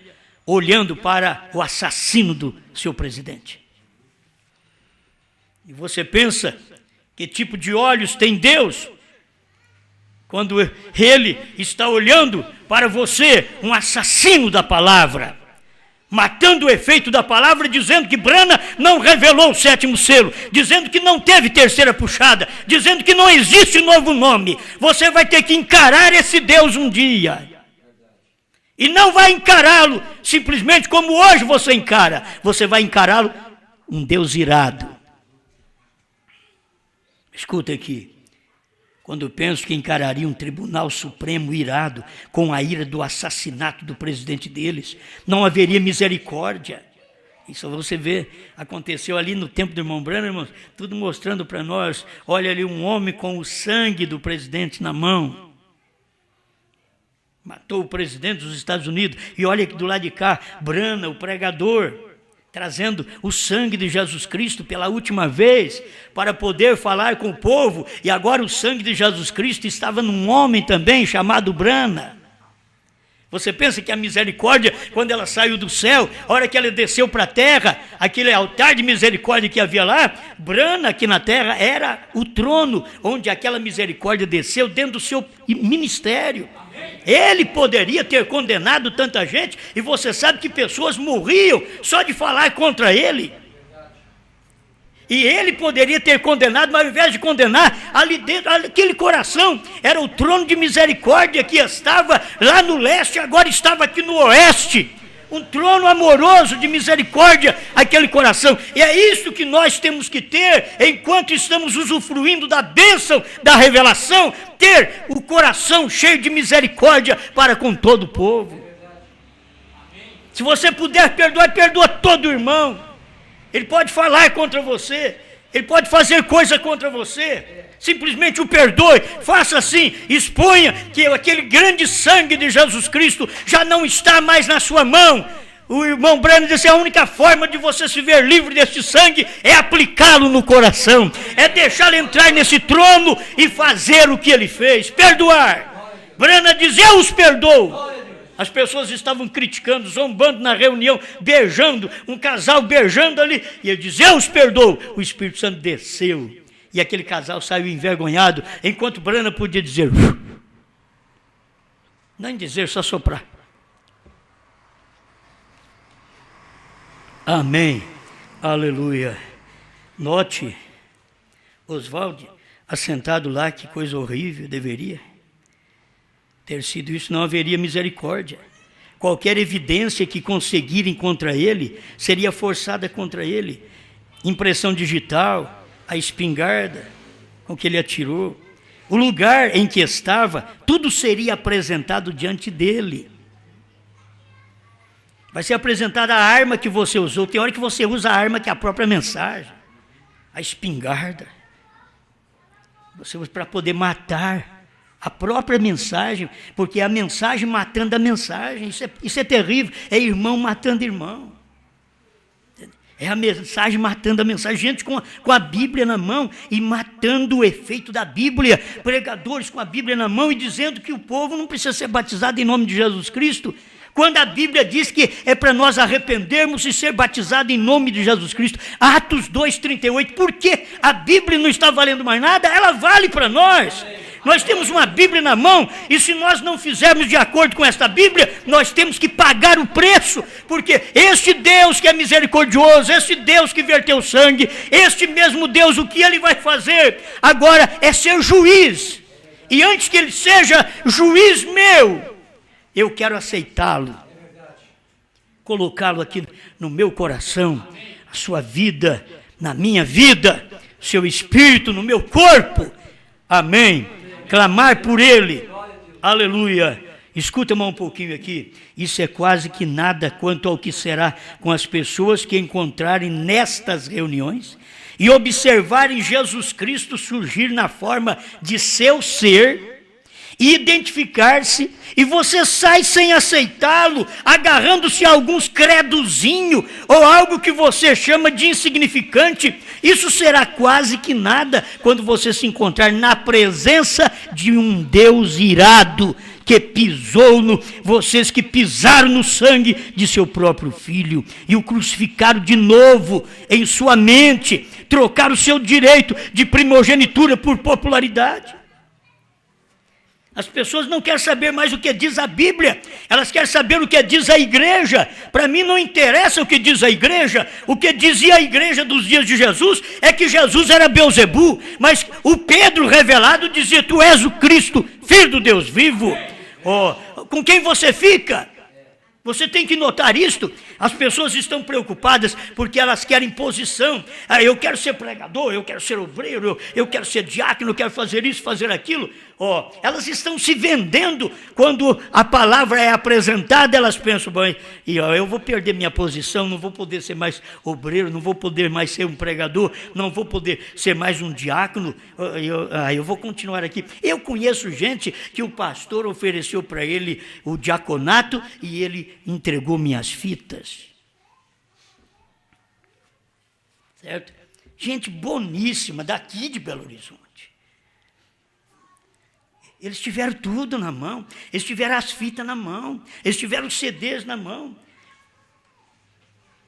olhando para o assassino do seu presidente? E você pensa que tipo de olhos tem Deus quando ele está olhando para você, um assassino da palavra, matando o efeito da palavra, dizendo que Brana não revelou o 7º selo, dizendo que não teve terceira puxada, dizendo que não existe novo nome. Você vai ter que encarar esse Deus um dia. E não vai encará-lo simplesmente como hoje você encara. Você vai encará-lo um Deus irado. Escuta aqui. Quando eu penso que encararia um tribunal supremo irado com a ira do assassinato do presidente deles, não haveria misericórdia. Isso você vê, aconteceu ali no tempo do irmão Branham, irmãos, tudo mostrando para nós. Olha ali um homem com o sangue do presidente na mão. Matou o presidente dos Estados Unidos. E olha aqui do lado de cá, Brana, o pregador, trazendo o sangue de Jesus Cristo pela última vez, para poder falar com o povo, e agora o sangue de Jesus Cristo estava num homem também, chamado Brana. Você pensa que a misericórdia, quando ela saiu do céu, a hora que ela desceu para a terra, aquele altar de misericórdia que havia lá, Brana aqui na terra era o trono, onde aquela misericórdia desceu dentro do seu ministério. Ele poderia ter condenado tanta gente, e você sabe que pessoas morriam só de falar contra ele. E ele poderia ter condenado, mas ao invés de condenar, ali dentro, aquele coração era o trono de misericórdia que estava lá no leste, agora estava aqui no oeste. Um trono amoroso de misericórdia, aquele coração. E é isso que nós temos que ter, enquanto estamos usufruindo da bênção da revelação, ter o coração cheio de misericórdia para com todo o povo. Se você puder perdoar, perdoa todo irmão. Ele pode falar contra você, ele pode fazer coisa contra você, simplesmente o perdoe, faça assim, exponha que aquele grande sangue de Jesus Cristo já não está mais na sua mão. O irmão Branham disse, a única forma de você se ver livre desse sangue é aplicá-lo no coração, é deixá-lo entrar nesse trono e fazer o que ele fez, perdoar. Branham diz, eu os perdoo. As pessoas estavam criticando, zombando na reunião, beijando, um casal beijando ali, e ele diz, eu os perdoo. O Espírito Santo desceu, e aquele casal saiu envergonhado, enquanto Branham podia dizer, nem dizer, só soprar. Amém, aleluia. Note, Oswaldo, assentado lá, que coisa horrível deveria ter sido isso, não haveria misericórdia. Qualquer evidência que conseguirem contra ele, seria forçada contra ele. Impressão digital, a espingarda com que ele atirou, o lugar em que estava, tudo seria apresentado diante dele. Vai ser apresentada a arma que você usou. Tem hora que você usa a arma que é a própria mensagem, a espingarda. Você usa para poder matar a própria mensagem, porque é a mensagem matando a mensagem. Isso é terrível, é irmão matando irmão. É a mensagem matando a mensagem. Gente com a Bíblia na mão e matando o efeito da Bíblia. Pregadores com a Bíblia na mão e dizendo que o povo não precisa ser batizado em nome de Jesus Cristo. Quando a Bíblia diz que é para nós arrependermos e ser batizado em nome de Jesus Cristo. Atos 2:38. Por que a Bíblia não está valendo mais nada? Ela vale para nós. Nós temos uma Bíblia na mão e se nós não fizermos de acordo com esta Bíblia, nós temos que pagar o preço, porque este Deus que é misericordioso, este Deus que verteu sangue, este mesmo Deus, o que Ele vai fazer agora é ser juiz. E antes que Ele seja juiz meu, eu quero aceitá-lo, colocá-lo aqui no meu coração, a sua vida na minha vida, seu espírito no meu corpo. Amém. Clamar por Ele, aleluia. Escuta mais um pouquinho aqui. Isso é quase que nada quanto ao que será com as pessoas que encontrarem nestas reuniões e observarem Jesus Cristo surgir na forma de seu ser e identificar-se, e você sai sem aceitá-lo, agarrando-se a alguns credozinho ou algo que você chama de insignificante. Isso será quase que nada quando você se encontrar na presença de um Deus irado que pisou vocês que pisaram no sangue de seu próprio filho e o crucificaram de novo em sua mente, trocaram o seu direito de primogenitura por popularidade. As pessoas não querem saber mais o que diz a Bíblia, elas querem saber o que diz a igreja. Para mim não interessa o que diz a igreja. O que dizia a igreja dos dias de Jesus é que Jesus era Beelzebu, mas o Pedro revelado dizia: tu és o Cristo, filho do Deus vivo. Com quem você fica? Você tem que notar isto. As pessoas estão preocupadas porque elas querem posição. Eu quero ser pregador, eu quero ser obreiro, eu quero ser diácono, eu quero fazer isso, fazer aquilo. Elas estão se vendendo. Quando a palavra é apresentada, elas pensam: bem, eu vou perder minha posição, não vou poder ser mais obreiro, não vou poder mais ser um pregador, não vou poder ser mais um diácono, eu vou continuar aqui. Eu conheço gente que o pastor ofereceu para ele o diaconato e ele entregou minhas fitas. Certo? Gente boníssima daqui de Belo Horizonte. Eles tiveram tudo na mão, eles tiveram as fitas na mão, eles tiveram os CDs na mão.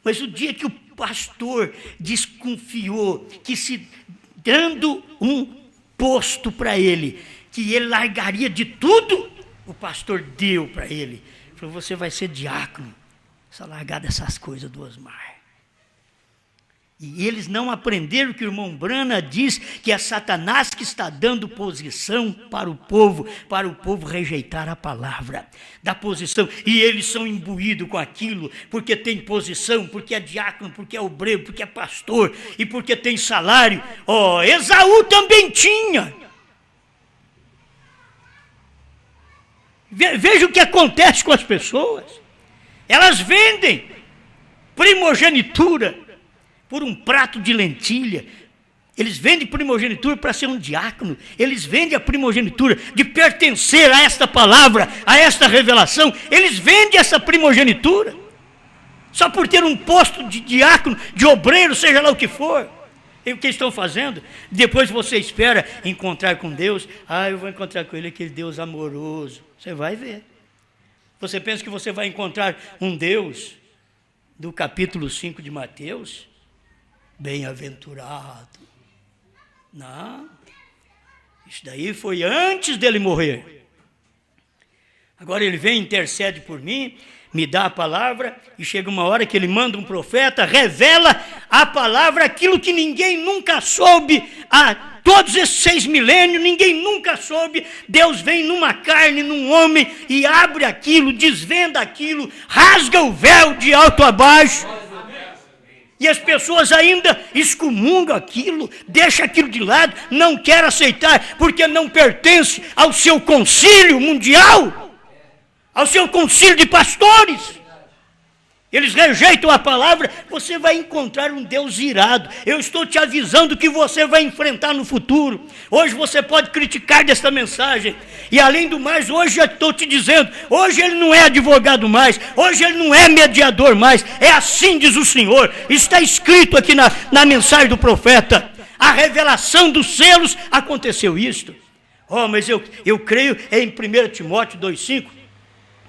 Mas o dia que o pastor desconfiou que, se dando um posto para ele, que ele largaria de tudo, o pastor deu para ele. Falou: você vai ser diácono, essa largada dessas coisas do Osmar. E eles não aprenderam que o irmão Brana diz que é Satanás que está dando posição para o povo rejeitar a palavra, da posição. E eles são imbuídos com aquilo, porque tem posição, porque é diácono, porque é obreiro, porque é pastor, e porque tem salário. Esaú também tinha. Veja o que acontece com as pessoas. Elas vendem primogenitura por um prato de lentilha. Eles vendem primogenitura para ser um diácono. Eles vendem a primogenitura de pertencer a esta palavra, a esta revelação. Eles vendem essa primogenitura só por ter um posto de diácono, de obreiro, seja lá o que for. E o que estão fazendo? Depois você espera encontrar com Deus. Eu vou encontrar com Ele, aquele Deus amoroso. Você vai ver. Você pensa que você vai encontrar um Deus do capítulo 5 de Mateus? Bem-aventurado. Não. Isso daí foi antes dele morrer. Agora ele vem, intercede por mim, me dá a palavra, e chega uma hora que ele manda um profeta, revela a palavra, aquilo que ninguém nunca soube há todos esses 6 milênios, ninguém nunca soube. Deus vem numa carne, num homem, e abre aquilo, desvenda aquilo, rasga o véu de alto a baixo. E as pessoas ainda excomungam aquilo, deixam aquilo de lado, não querem aceitar, porque não pertence ao seu concílio mundial, ao seu concílio de pastores. eles rejeitam a palavra, você vai encontrar um Deus irado. Eu estou te avisando que você vai enfrentar no futuro. Hoje você pode criticar desta mensagem. E além do mais, hoje eu estou te dizendo, hoje ele não é advogado mais, hoje ele não é mediador mais. É assim diz o Senhor. Está escrito aqui na mensagem do profeta. A revelação dos selos, aconteceu isto. Oh, mas eu creio em 1 Timóteo 2,5,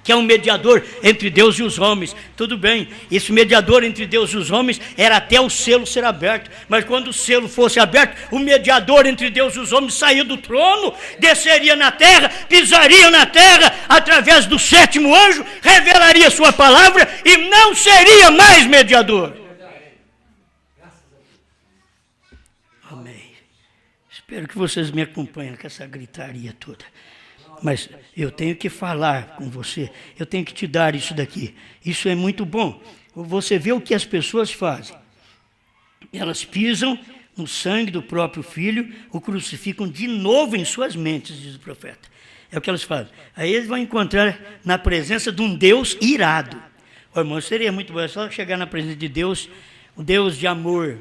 que é um mediador entre Deus e os homens. Tudo bem, esse mediador entre Deus e os homens era até o selo ser aberto. Mas quando o selo fosse aberto, o mediador entre Deus e os homens saía do trono, desceria na terra, pisaria na terra, através do 7º anjo, revelaria sua palavra e não seria mais mediador. Amém. Espero que vocês me acompanhem com essa gritaria toda. Mas eu tenho que falar com você, eu tenho que te dar isso daqui. Isso é muito bom. Você vê o que as pessoas fazem. Elas pisam no sangue do próprio filho, o crucificam de novo em suas mentes, diz o profeta. É o que elas fazem. Aí eles vão encontrar na presença de um Deus irado. Oh, irmão, seria muito bom, é só chegar na presença de Deus, um Deus de amor.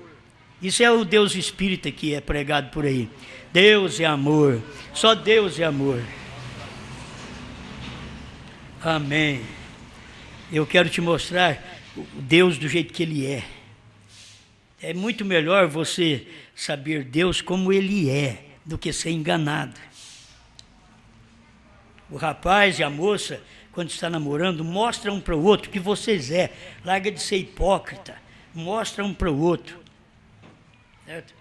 Isso é o Deus espírita que é pregado por aí. Deus é amor, só Deus é amor. Amém. Eu quero te mostrar o Deus do jeito que Ele é. É muito melhor você saber Deus como Ele é, do que ser enganado. O rapaz e a moça, quando está namorando, mostra um para o outro que vocês é. Larga de ser hipócrita. Mostra um para o outro. Certo?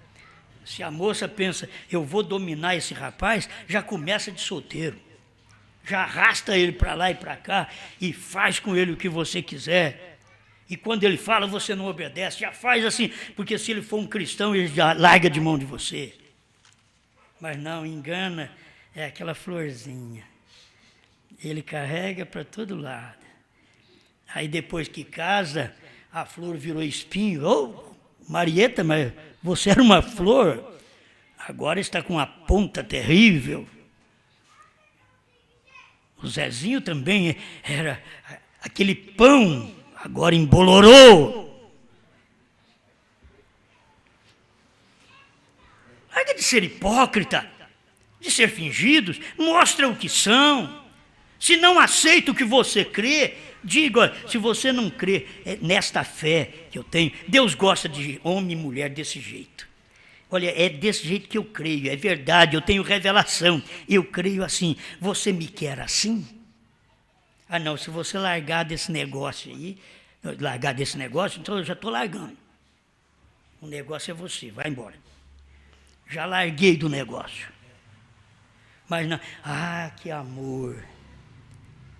Se a moça pensa, eu vou dominar esse rapaz, já começa de solteiro. Já arrasta ele para lá e para cá e faz com ele o que você quiser. E quando ele fala, você não obedece. Já faz assim, porque se ele for um cristão, ele já larga de mão de você. Mas não, engana, é aquela florzinha. Ele carrega para todo lado. Aí depois que casa, a flor virou espinho. Ô, Marieta, mas você era uma flor, agora está com uma ponta terrível. O Zezinho também era aquele pão, agora embolorou. Larga de ser hipócrita, de ser fingidos, mostra o que são. Se não aceita o que você crê, diga, se você não crê nesta fé que eu tenho, Deus gosta de homem e mulher desse jeito. Olha, é desse jeito que eu creio, é verdade, eu tenho revelação, eu creio assim. Você me quer assim? Ah não, se você largar desse negócio aí, então eu já estou largando. O negócio é você, vai embora. Já larguei do negócio. Mas não, que amor.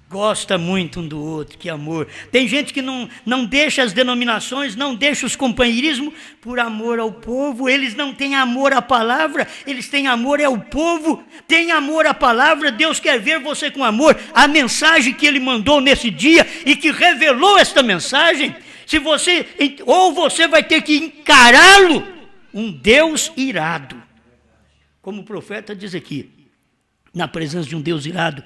Gosta muito um do outro, que amor. Tem gente que não deixa as denominações, não deixa os companheirismos por amor ao povo. Eles não têm amor à palavra, eles têm amor ao povo. Tem amor à palavra, Deus quer ver você com amor. A mensagem que Ele mandou nesse dia e que revelou esta mensagem, ou você vai ter que encará-lo, um Deus irado. Como o profeta diz aqui, na presença de um Deus irado,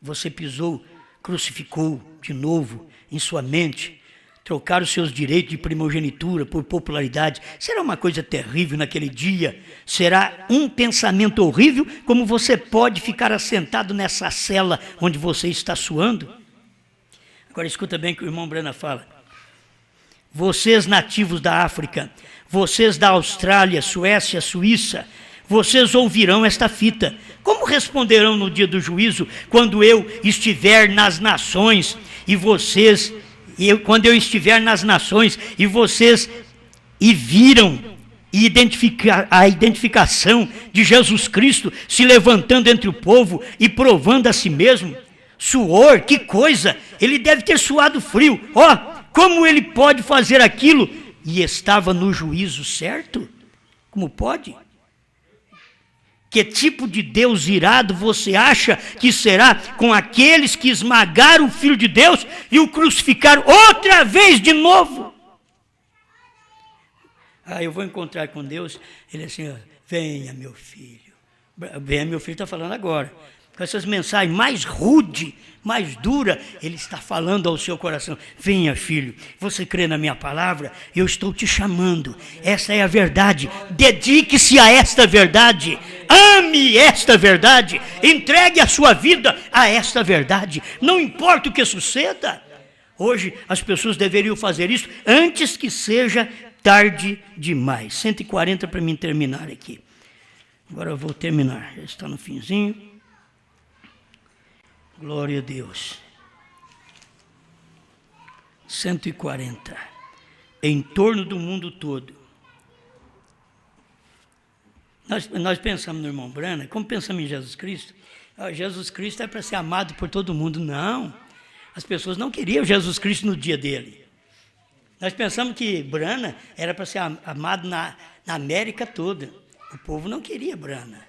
você pisou, crucificou de novo em sua mente, trocar os seus direitos de primogenitura por popularidade. Será uma coisa terrível naquele dia? Será um pensamento horrível? Como você pode ficar assentado nessa cela onde você está suando? Agora escuta bem o que o irmão Brana fala. Vocês nativos da África, vocês da Austrália, Suécia, Suíça, vocês ouvirão esta fita. Como responderão no dia do juízo, quando eu estiver nas nações e vocês, quando eu estiver nas nações e vocês viram a identificação de Jesus Cristo se levantando entre o povo e provando a si mesmo? Suor, que coisa! Ele deve ter suado frio. Como ele pode fazer aquilo? E estava no juízo certo? Como pode? Que tipo de Deus irado você acha que será com aqueles que esmagaram o Filho de Deus e o crucificaram outra vez de novo? Eu vou encontrar com Deus. Ele assim, venha meu filho. Venha meu filho, está falando agora. com essas mensagens mais rude, mais dura, Ele está falando ao seu coração. Venha, filho, você crê na minha palavra? Eu estou te chamando. Essa é a verdade. Dedique-se a esta verdade. Ame esta verdade. Entregue a sua vida a esta verdade. Não importa o que suceda. Hoje as pessoas deveriam fazer isso antes que seja tarde demais. 140 para mim terminar aqui. Agora eu vou terminar. Já está no finzinho. Glória a Deus. 140. Em torno do mundo todo. Nós pensamos no irmão Brana, como pensamos em Jesus Cristo? Jesus Cristo é para ser amado por todo mundo. Não. As pessoas não queriam Jesus Cristo no dia dele. Nós pensamos que Brana era para ser amado na América toda. O povo não queria Brana.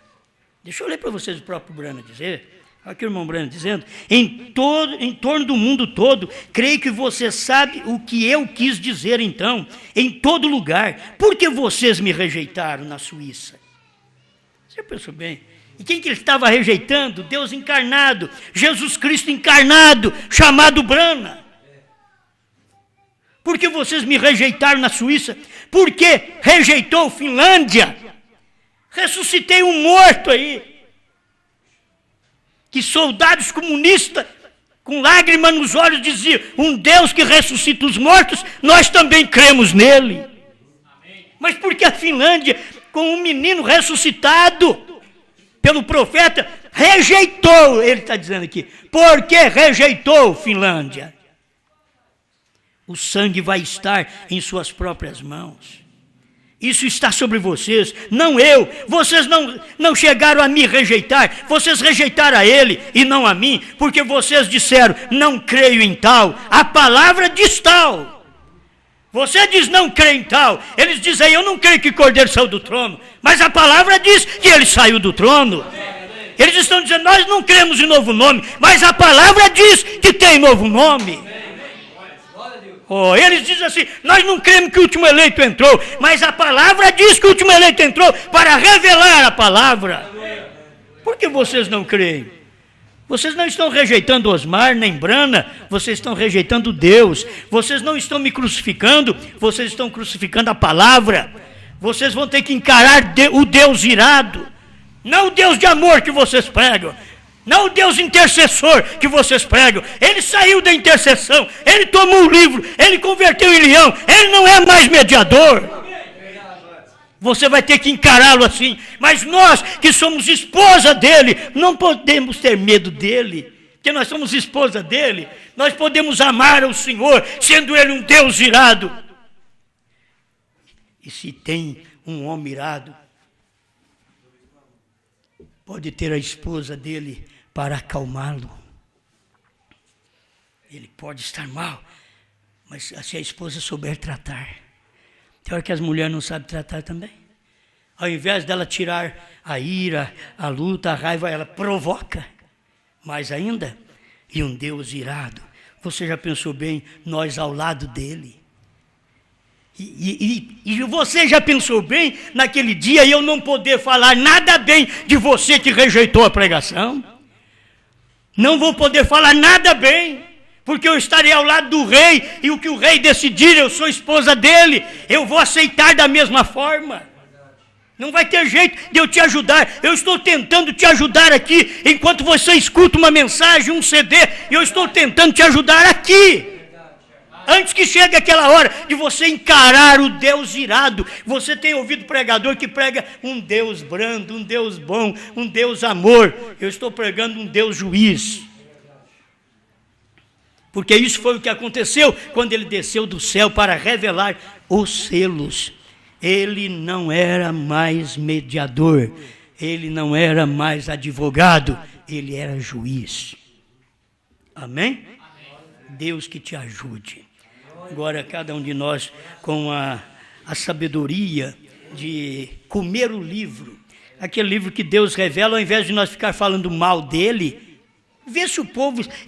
Deixa eu ler para vocês o próprio Brana dizer. Olha aqui o irmão Brana dizendo, em torno do mundo todo, creio que você sabe o que eu quis dizer então, em todo lugar. Por que vocês me rejeitaram na Suíça? Você pensou bem? E quem que ele estava rejeitando? Deus encarnado, Jesus Cristo encarnado, chamado Brana. Por que vocês me rejeitaram na Suíça? Por que rejeitou Finlândia? Ressuscitei um morto aí. Que soldados comunistas, com lágrimas nos olhos, diziam, um Deus que ressuscita os mortos, nós também cremos nele. Amém. Mas por que a Finlândia, com um menino ressuscitado pelo profeta, rejeitou, ele está dizendo aqui, por que rejeitou Finlândia? O sangue vai estar em suas próprias mãos. Isso está sobre vocês, não eu. Vocês não chegaram a me rejeitar, vocês rejeitaram a ele e não a mim, porque vocês disseram, não creio em tal, a palavra diz tal. Você diz, não creio em tal, eles dizem, eu não creio que o Cordeiro saiu do trono, mas a palavra diz que ele saiu do trono. Eles estão dizendo, nós não cremos em novo nome, mas a palavra diz que tem novo nome. Oh, eles dizem assim, nós não cremos que o último eleito entrou, mas a palavra diz que o último eleito entrou para revelar a palavra. Por que vocês não creem? Vocês não estão rejeitando Osmar, nem Brana, vocês estão rejeitando Deus. Vocês não estão me crucificando, vocês estão crucificando a palavra. Vocês vão ter que encarar o Deus irado, não o Deus de amor que vocês pregam. Não o Deus intercessor que vocês pregam. Ele saiu da intercessão, ele tomou o livro, ele converteu em leão, ele não é mais mediador. Você vai ter que encará-lo assim. Mas nós que somos esposa dele, não podemos ter medo dele, porque nós somos esposa dele. Nós podemos amar o Senhor, sendo ele um Deus irado. E se tem um homem irado, pode ter a esposa dele para acalmá-lo. Ele pode estar mal, mas se a esposa souber tratar. Tem hora que as mulheres não sabem tratar também. Ao invés dela tirar a ira, a luta, a raiva, ela provoca. Mais ainda, e um Deus irado. Você já pensou bem, nós ao lado dele? E você já pensou bem naquele dia eu não poder falar nada bem de você que rejeitou a pregação? Não vou poder falar nada bem, porque eu estarei ao lado do rei, e o que o rei decidir, eu sou esposa dele, eu vou aceitar da mesma forma. Não vai ter jeito de eu te ajudar. Eu estou tentando te ajudar aqui, enquanto você escuta uma mensagem, um CD, eu estou tentando te ajudar aqui. Antes que chegue aquela hora de você encarar o Deus irado. Você tem ouvido pregador que prega um Deus brando, um Deus bom, um Deus amor. Eu estou pregando um Deus juiz. Porque isso foi o que aconteceu quando ele desceu do céu para revelar os selos. Ele não era mais mediador, ele não era mais advogado, ele era juiz. Amém? Deus que te ajude. Agora, cada um de nós, com a sabedoria de comer o livro, aquele livro que Deus revela, ao invés de nós ficar falando mal dele, vê se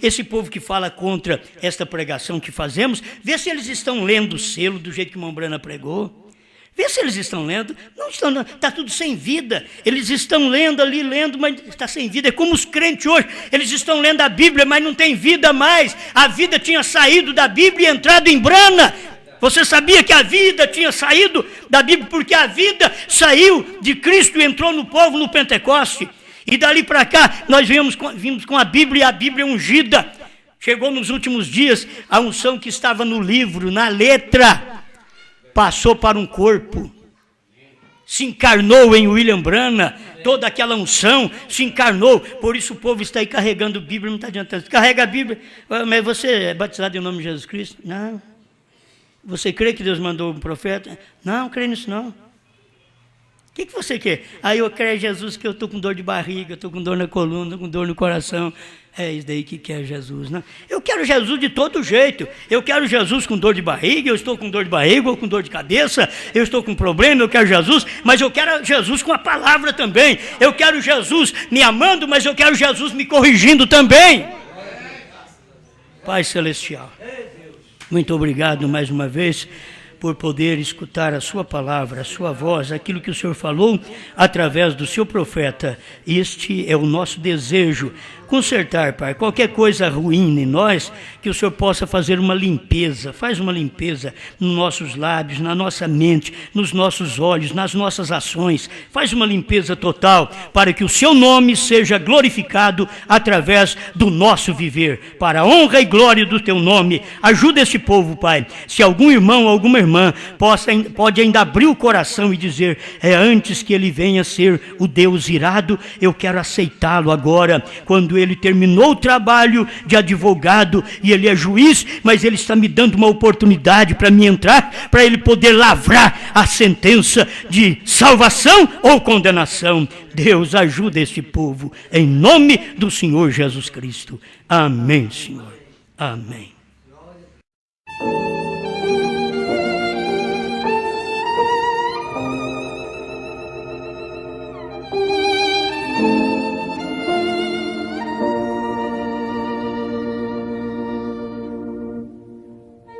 esse povo que fala contra esta pregação que fazemos, vê se eles estão lendo o selo do jeito que o irmão Brana pregou. Vê se eles estão lendo. Não estão, está tudo sem vida. Eles estão lendo ali, mas está sem vida. É como os crentes hoje. Eles estão lendo a Bíblia, mas não tem vida mais. A vida tinha saído da Bíblia e entrado em brana. Você sabia que a vida tinha saído da Bíblia? Porque a vida saiu de Cristo e entrou no povo no Pentecoste. E dali para cá, nós vimos com a Bíblia, e a Bíblia ungida. Chegou nos últimos dias, a unção que estava no livro, na letra, passou para um corpo. Se encarnou em William Branham, toda aquela unção se encarnou. Por isso o povo está aí carregando a Bíblia, não está adiantando. Carrega a Bíblia, mas você é batizado em nome de Jesus Cristo? Não. Você crê que Deus mandou um profeta? Não, creio nisso não. O que você quer? Eu creio em Jesus que eu estou com dor de barriga, estou com dor na coluna, estou com dor no coração. É isso daí que quer Jesus, né? Eu quero Jesus de todo jeito. Eu quero Jesus com dor de barriga, eu estou com dor de barriga ou com dor de cabeça, eu estou com problema, eu quero Jesus, mas eu quero Jesus com a palavra também. Eu quero Jesus me amando, mas eu quero Jesus me corrigindo também. Pai Celestial, muito obrigado mais uma vez por poder escutar a sua palavra, a sua voz, aquilo que o Senhor falou através do seu profeta. Este é o nosso desejo, consertar, Pai, qualquer coisa ruim em nós, que o Senhor possa fazer uma limpeza. Faz uma limpeza nos nossos lábios, na nossa mente, nos nossos olhos, nas nossas ações. Faz uma limpeza total para que o seu nome seja glorificado através do nosso viver, para a honra e glória do teu nome. Ajuda esse povo, Pai. Se algum irmão ou alguma irmã pode ainda abrir o coração e dizer, antes que ele venha ser o Deus irado, eu quero aceitá-lo agora, quando ele terminou o trabalho de advogado e ele é juiz, mas ele está me dando uma oportunidade para me entrar, para ele poder lavrar a sentença de salvação ou condenação. Deus, ajuda esse povo, em nome do Senhor Jesus Cristo. Amém, Senhor. Amém.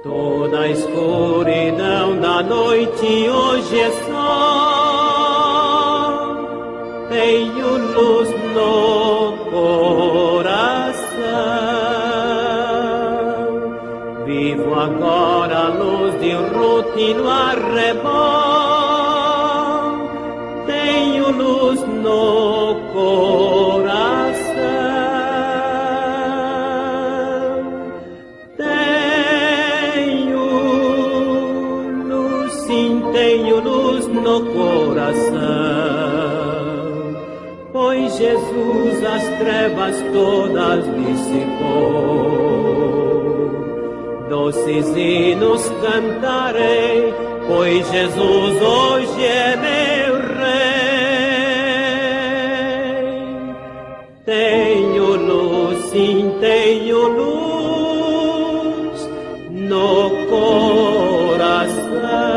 Toda a escuridão da noite hoje é sol, tenho luz no coração, vivo agora a luz de um rútilo arrebol, tenho luz no coração. Tenho luz no coração, pois Jesus as trevas todas dissipou. Doces hinos cantarei, pois Jesus hoje é meu Rei. Tenho luz, sim, tenho luz no coração.